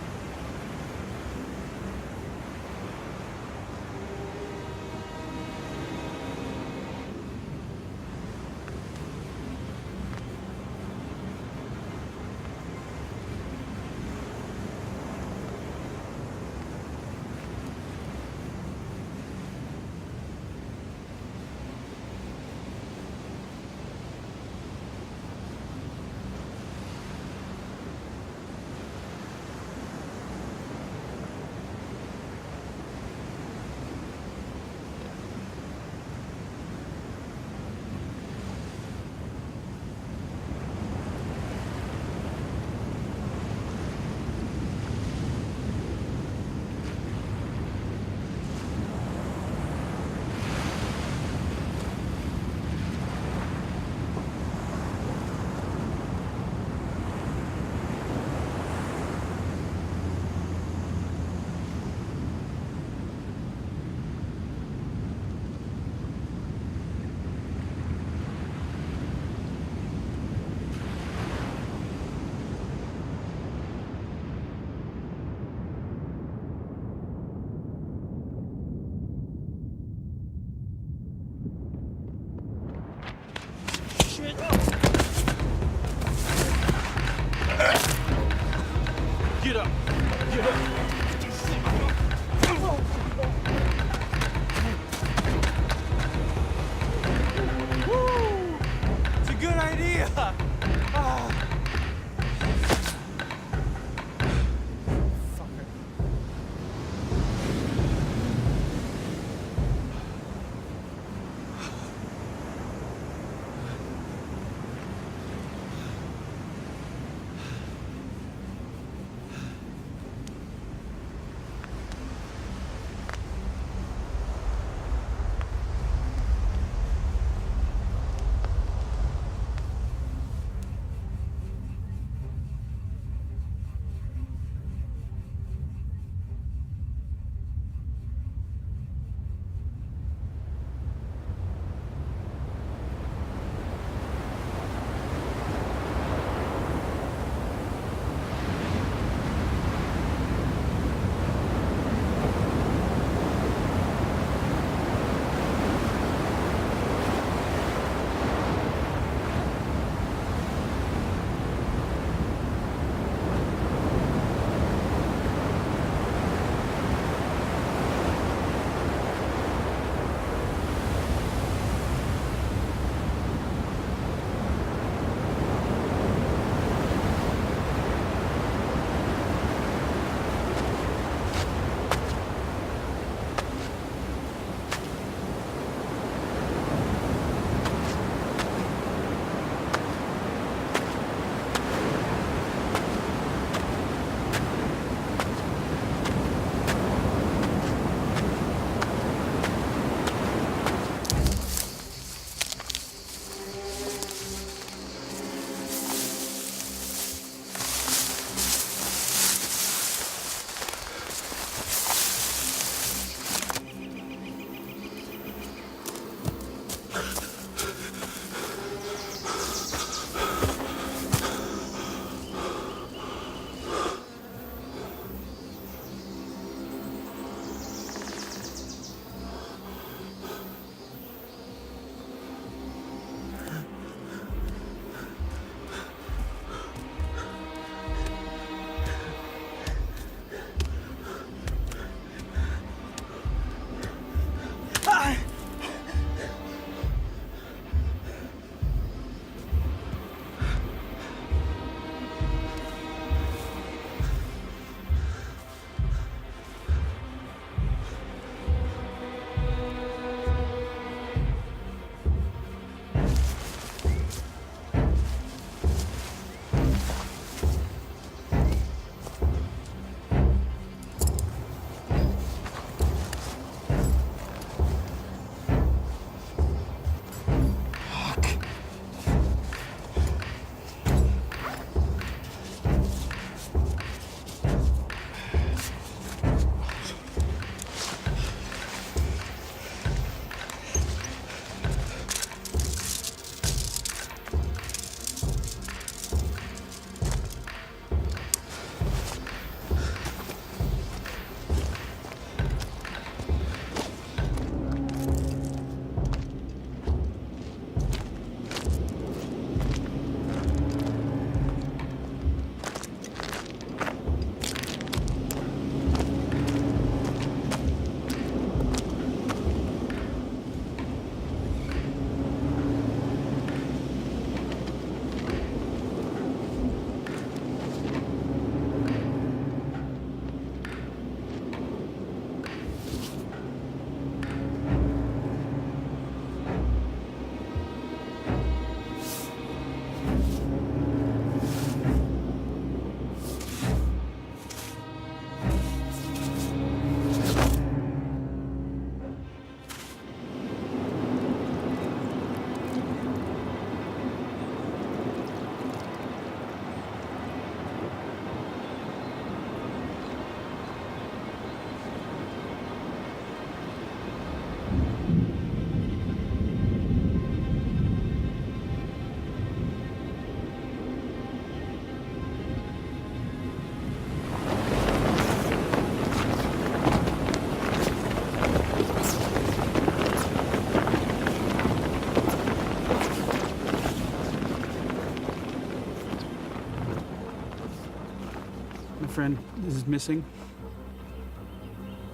boyfriend is missing.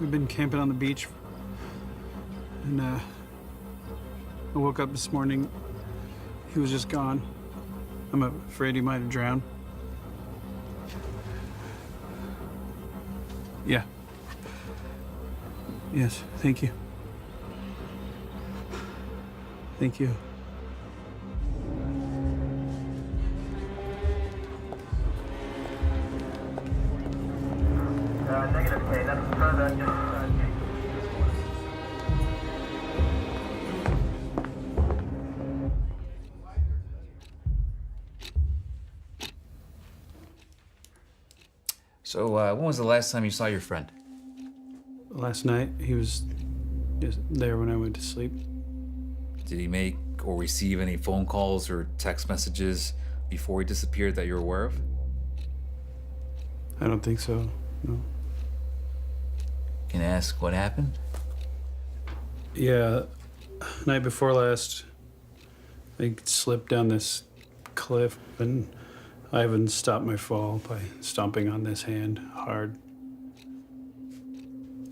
We've been camping on the beach, and I woke up this morning. He was just gone. I'm afraid he might have drowned. Yeah. Yes, thank you. Thank you. Negative, K, nothing further. So, when was the last time you saw your friend? Last night, he was just there when I went to sleep. Did he make or receive any phone calls or text messages before he disappeared that you're aware of? I don't think so, no. Can I ask what happened? Yeah, night before last, I slipped down this cliff and Ivan stopped my fall by stomping on this hand hard.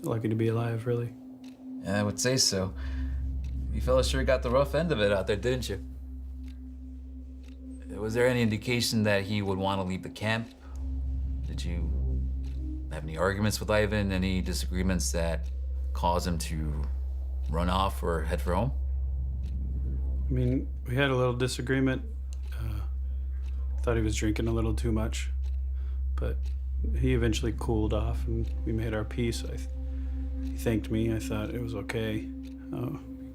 Lucky to be alive, really. I would say so. You fellas sure got the rough end of it out there, didn't you? Was there any indication that he would want to leave the camp? Did you have any arguments with Ivan? Any disagreements that caused him to run off or head for home? I mean, we had a little disagreement. Thought he was drinking a little too much, but he eventually cooled off and we made our peace. He thanked me. I thought it was okay.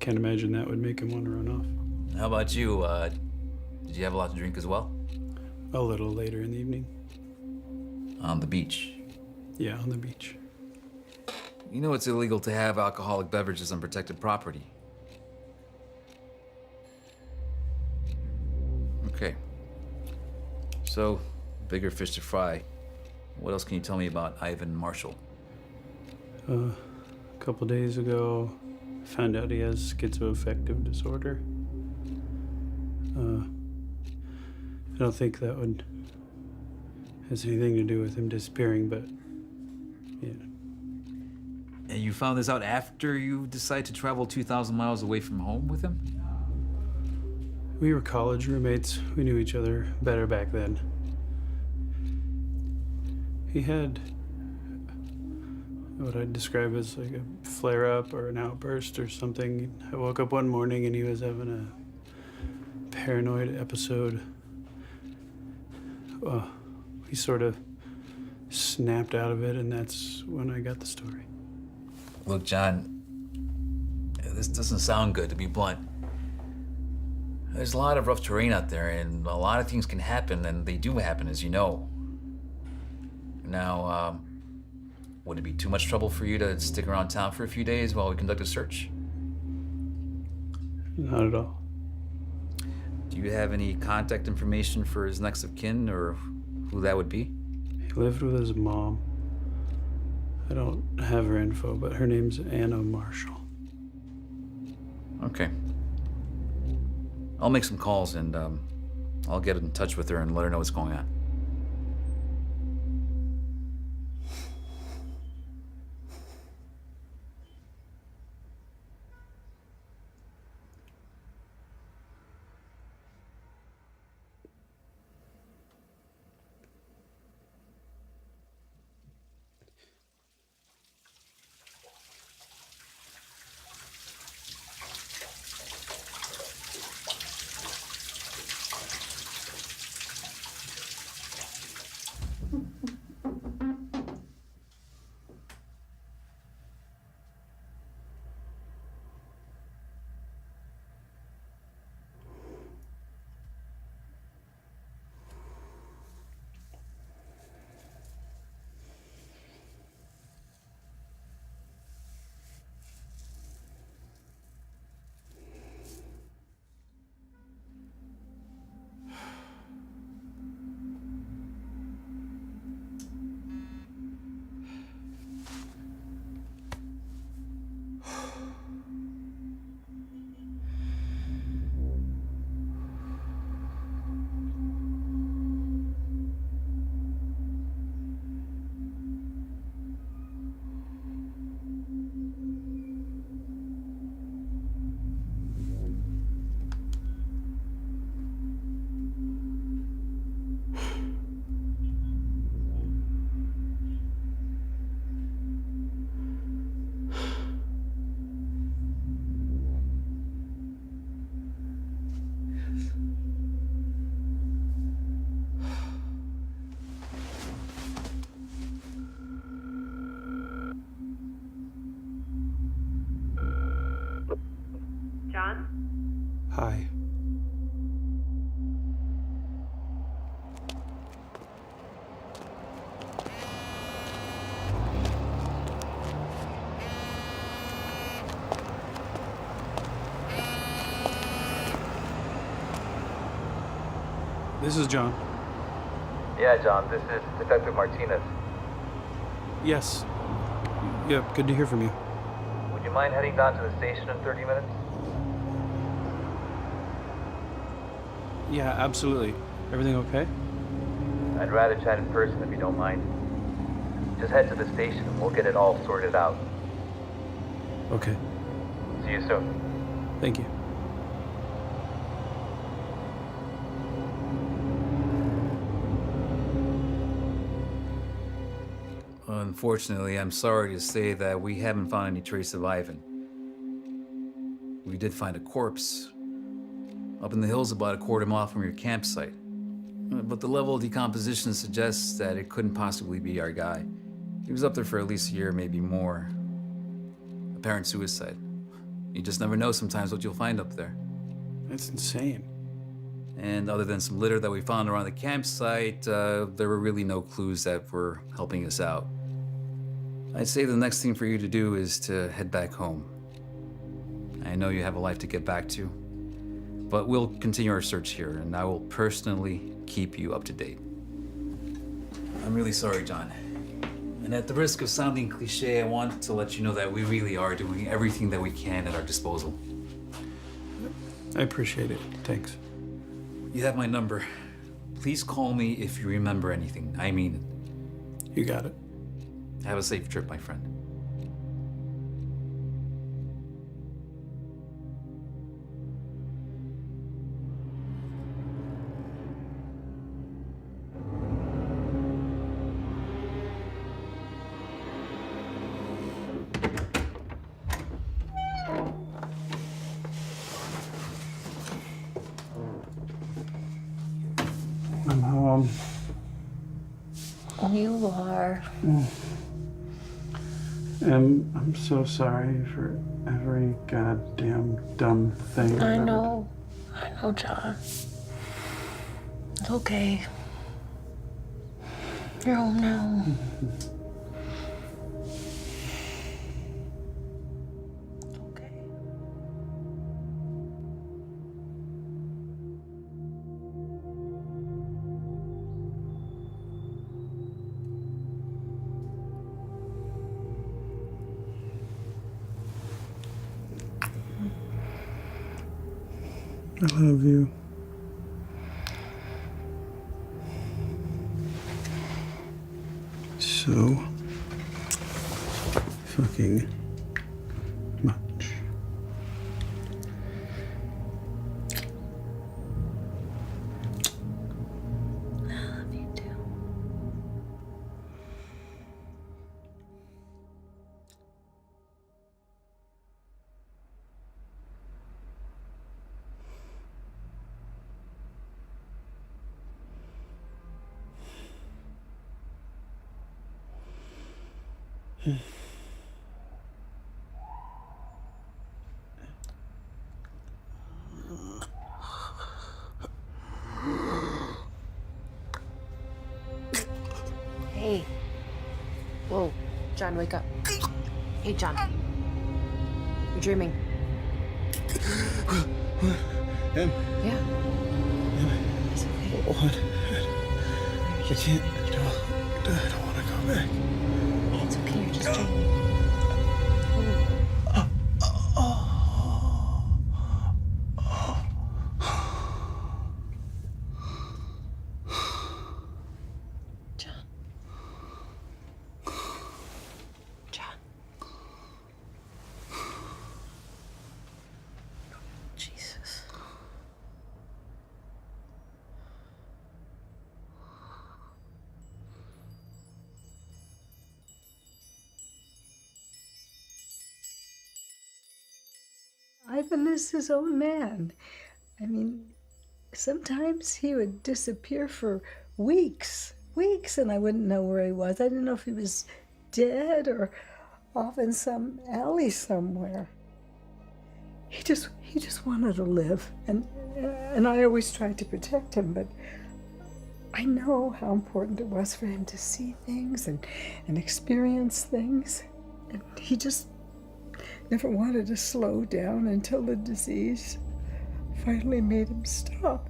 Can't imagine that would make him want to run off. How about you? Did you have a lot to drink as well? A little later in the evening. On the beach? Yeah, on the beach. You know it's illegal to have alcoholic beverages on protected property. Okay. So, bigger fish to fry. What else can you tell me about Ivan Marshall? A couple days ago, I found out he has schizoaffective disorder. I don't think that would has anything to do with him disappearing, but yeah. And you found this out after you decided to travel 2,000 miles away from home with him? We were college roommates. We knew each other better back then. He had what I'd describe as like a flare-up or an outburst or something. I woke up one morning and he was having a paranoid episode. He sort of snapped out of it, and that's when I got the story. Look, John, this doesn't sound good, to be blunt. There's a lot of rough terrain out there, and a lot of things can happen, and they do happen, as you know. Now, would it be too much trouble for you to stick around town for a few days while we conduct a search? Not at all. Do you have any contact information for his next of kin, or who that would be? He lived with his mom. I don't have her info, but her name's Anna Marshall. Okay. I'll make some calls, and I'll get in touch with her and let her know what's going on. This is John. Yeah, John, this is Detective Martinez. Yes. Yep, good to hear from you. Would you mind heading down to the station in 30 minutes? Yeah, absolutely. Everything okay? I'd rather chat in person if you don't mind. Just head to the station and we'll get it all sorted out. Okay. See you soon. Thank you. Unfortunately, I'm sorry to say that we haven't found any trace of Ivan. We did find a corpse up in the hills about a quarter mile from your campsite. But the level of decomposition suggests that it couldn't possibly be our guy. He was up there for at least a year, maybe more. Apparent suicide. You just never know sometimes what you'll find up there. That's insane. And other than some litter that we found around the campsite, there were really no clues that were helping us out. I'd say the next thing for you to do is to head back home. I know you have a life to get back to, but we'll continue our search here, and I will personally keep you up to date. I'm really sorry, John. And at the risk of sounding cliche, I want to let you know that we really are doing everything that we can at our disposal. I appreciate it. Thanks. You have my number. Please call me if you remember anything. I mean it. You got it. Have a safe trip, my friend. I'm home. You are. And I'm so sorry for every goddamn dumb thing. I know, John. It's okay. You're home now. Okay. I love you. So fucking much. I love you too. Hey. Whoa. John, wake up. Hey, John. You're dreaming. Em, Yeah. It's okay. what? I can't. I don't want to go back. It's okay. You're just dreaming. John. John. Jesus. Ivan is his own man. I mean, sometimes he would disappear for weeks, and I wouldn't know where he was. I didn't know if he was dead or off in some alley somewhere. He just wanted to live, and I always tried to protect him, but I know how important it was for him to see things and experience things, and he just never wanted to slow down until the disease finally made him stop.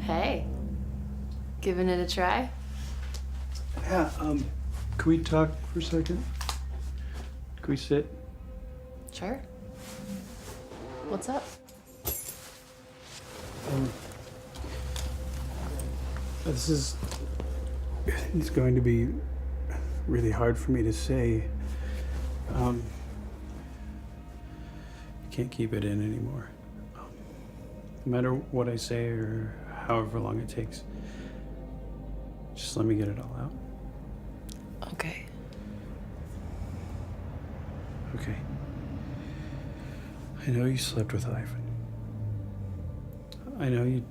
Hey. Giving it a try? Yeah, can we talk for a second? Can we sit? Sure. What's up? It's going to be really hard for me to say. I can't keep it in anymore. No matter what I say or however long it takes, just let me get it all out. Okay. Okay. I know you slept with Ivan. I know you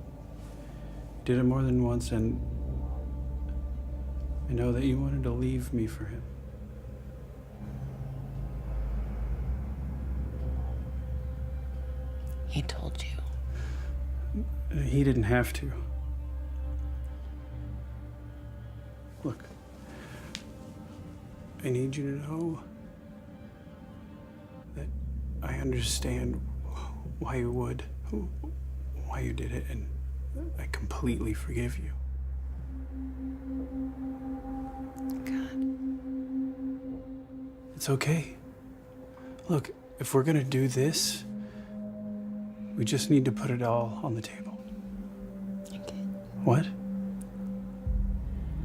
did it more than once, and I know that you wanted to leave me for him. He told you. He didn't have to. Look, I need you to know that I understand why you would, why you did it, and I completely forgive you. God. It's okay. Look, if we're gonna do this, we just need to put it all on the table. I can't. What?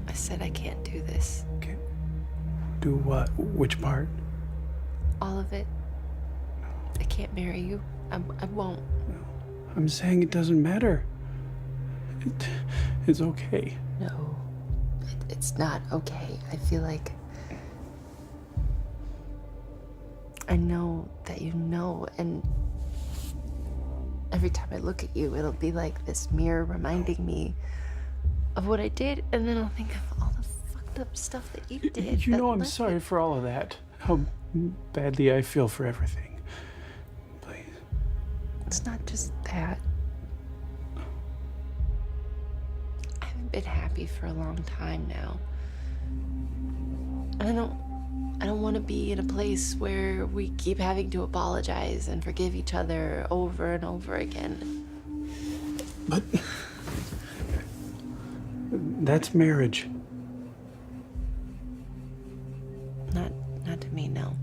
I said I can't do this. Okay. Do what? Which part? All of it. I can't marry you. I won't. I'm saying it doesn't matter. It's okay. No. It's not okay. I feel like I know that you know, and every time I look at you, it'll be like this mirror reminding me of what I did, and then I'll think of all the fucked up stuff that you did. You that know I'm led sorry me- for all of that. How badly I feel for everything. Please. It's not just that. I haven't been happy for a long time now. And I don't want to be in a place where we keep having to apologize and forgive each other over and over again. But that's marriage. Not to me, no.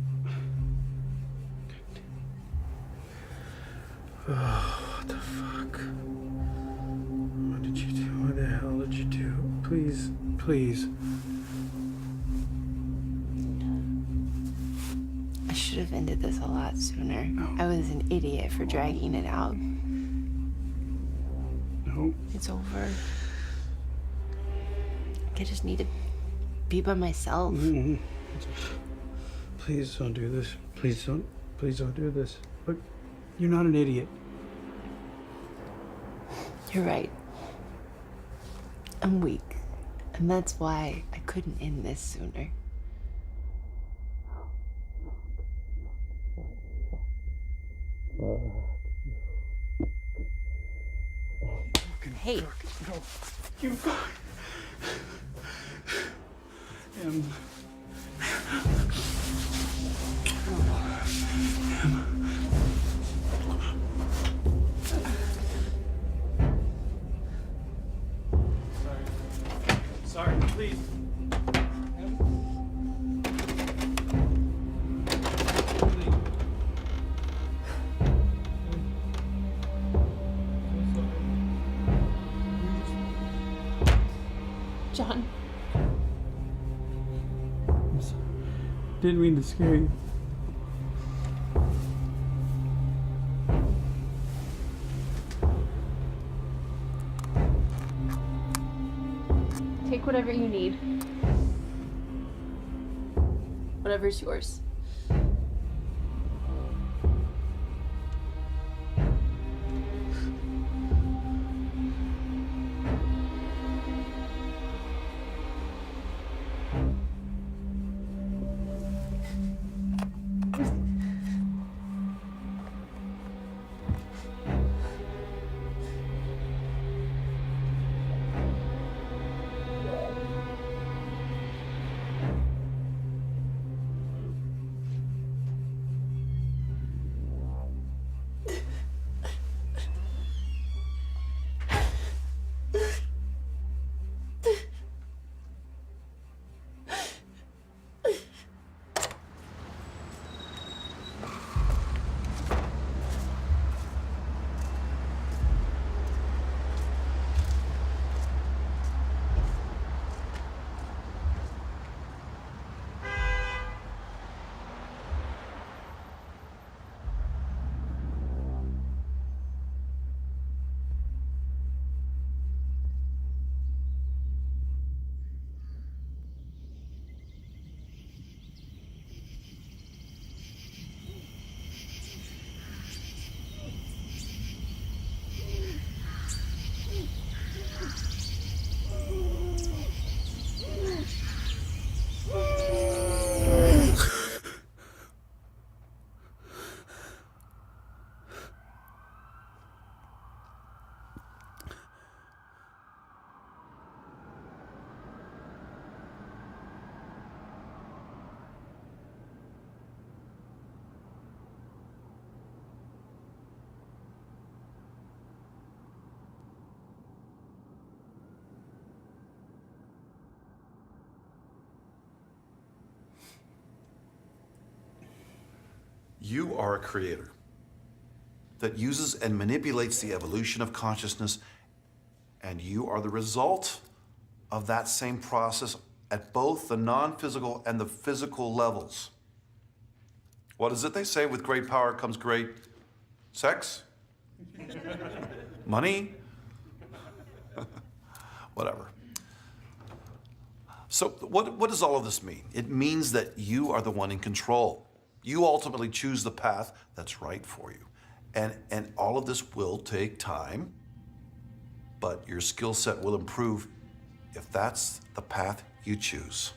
Oh, what the fuck? What did you do? What the hell did you do? Please, please. I should have ended this a lot sooner. No. I was an idiot for dragging it out. No. It's over. I just need to be by myself. Mm-hmm. Please don't do this. Please don't do this. Look, you're not an idiot. You're right. I'm weak. And that's why I couldn't end this sooner. Hey. No. You. Sorry, please. John. I'm sorry. Didn't mean to scare you. Take whatever you need. Whatever's yours. You are a creator that uses and manipulates the evolution of consciousness, and you are the result of that same process at both the non-physical and the physical levels. What is it they say? With great power comes great sex? Money? Whatever. So what does all of this mean? It means that you are the one in control. You ultimately choose the path that's right for you. And all of this will take time, but your skill set will improve if that's the path you choose.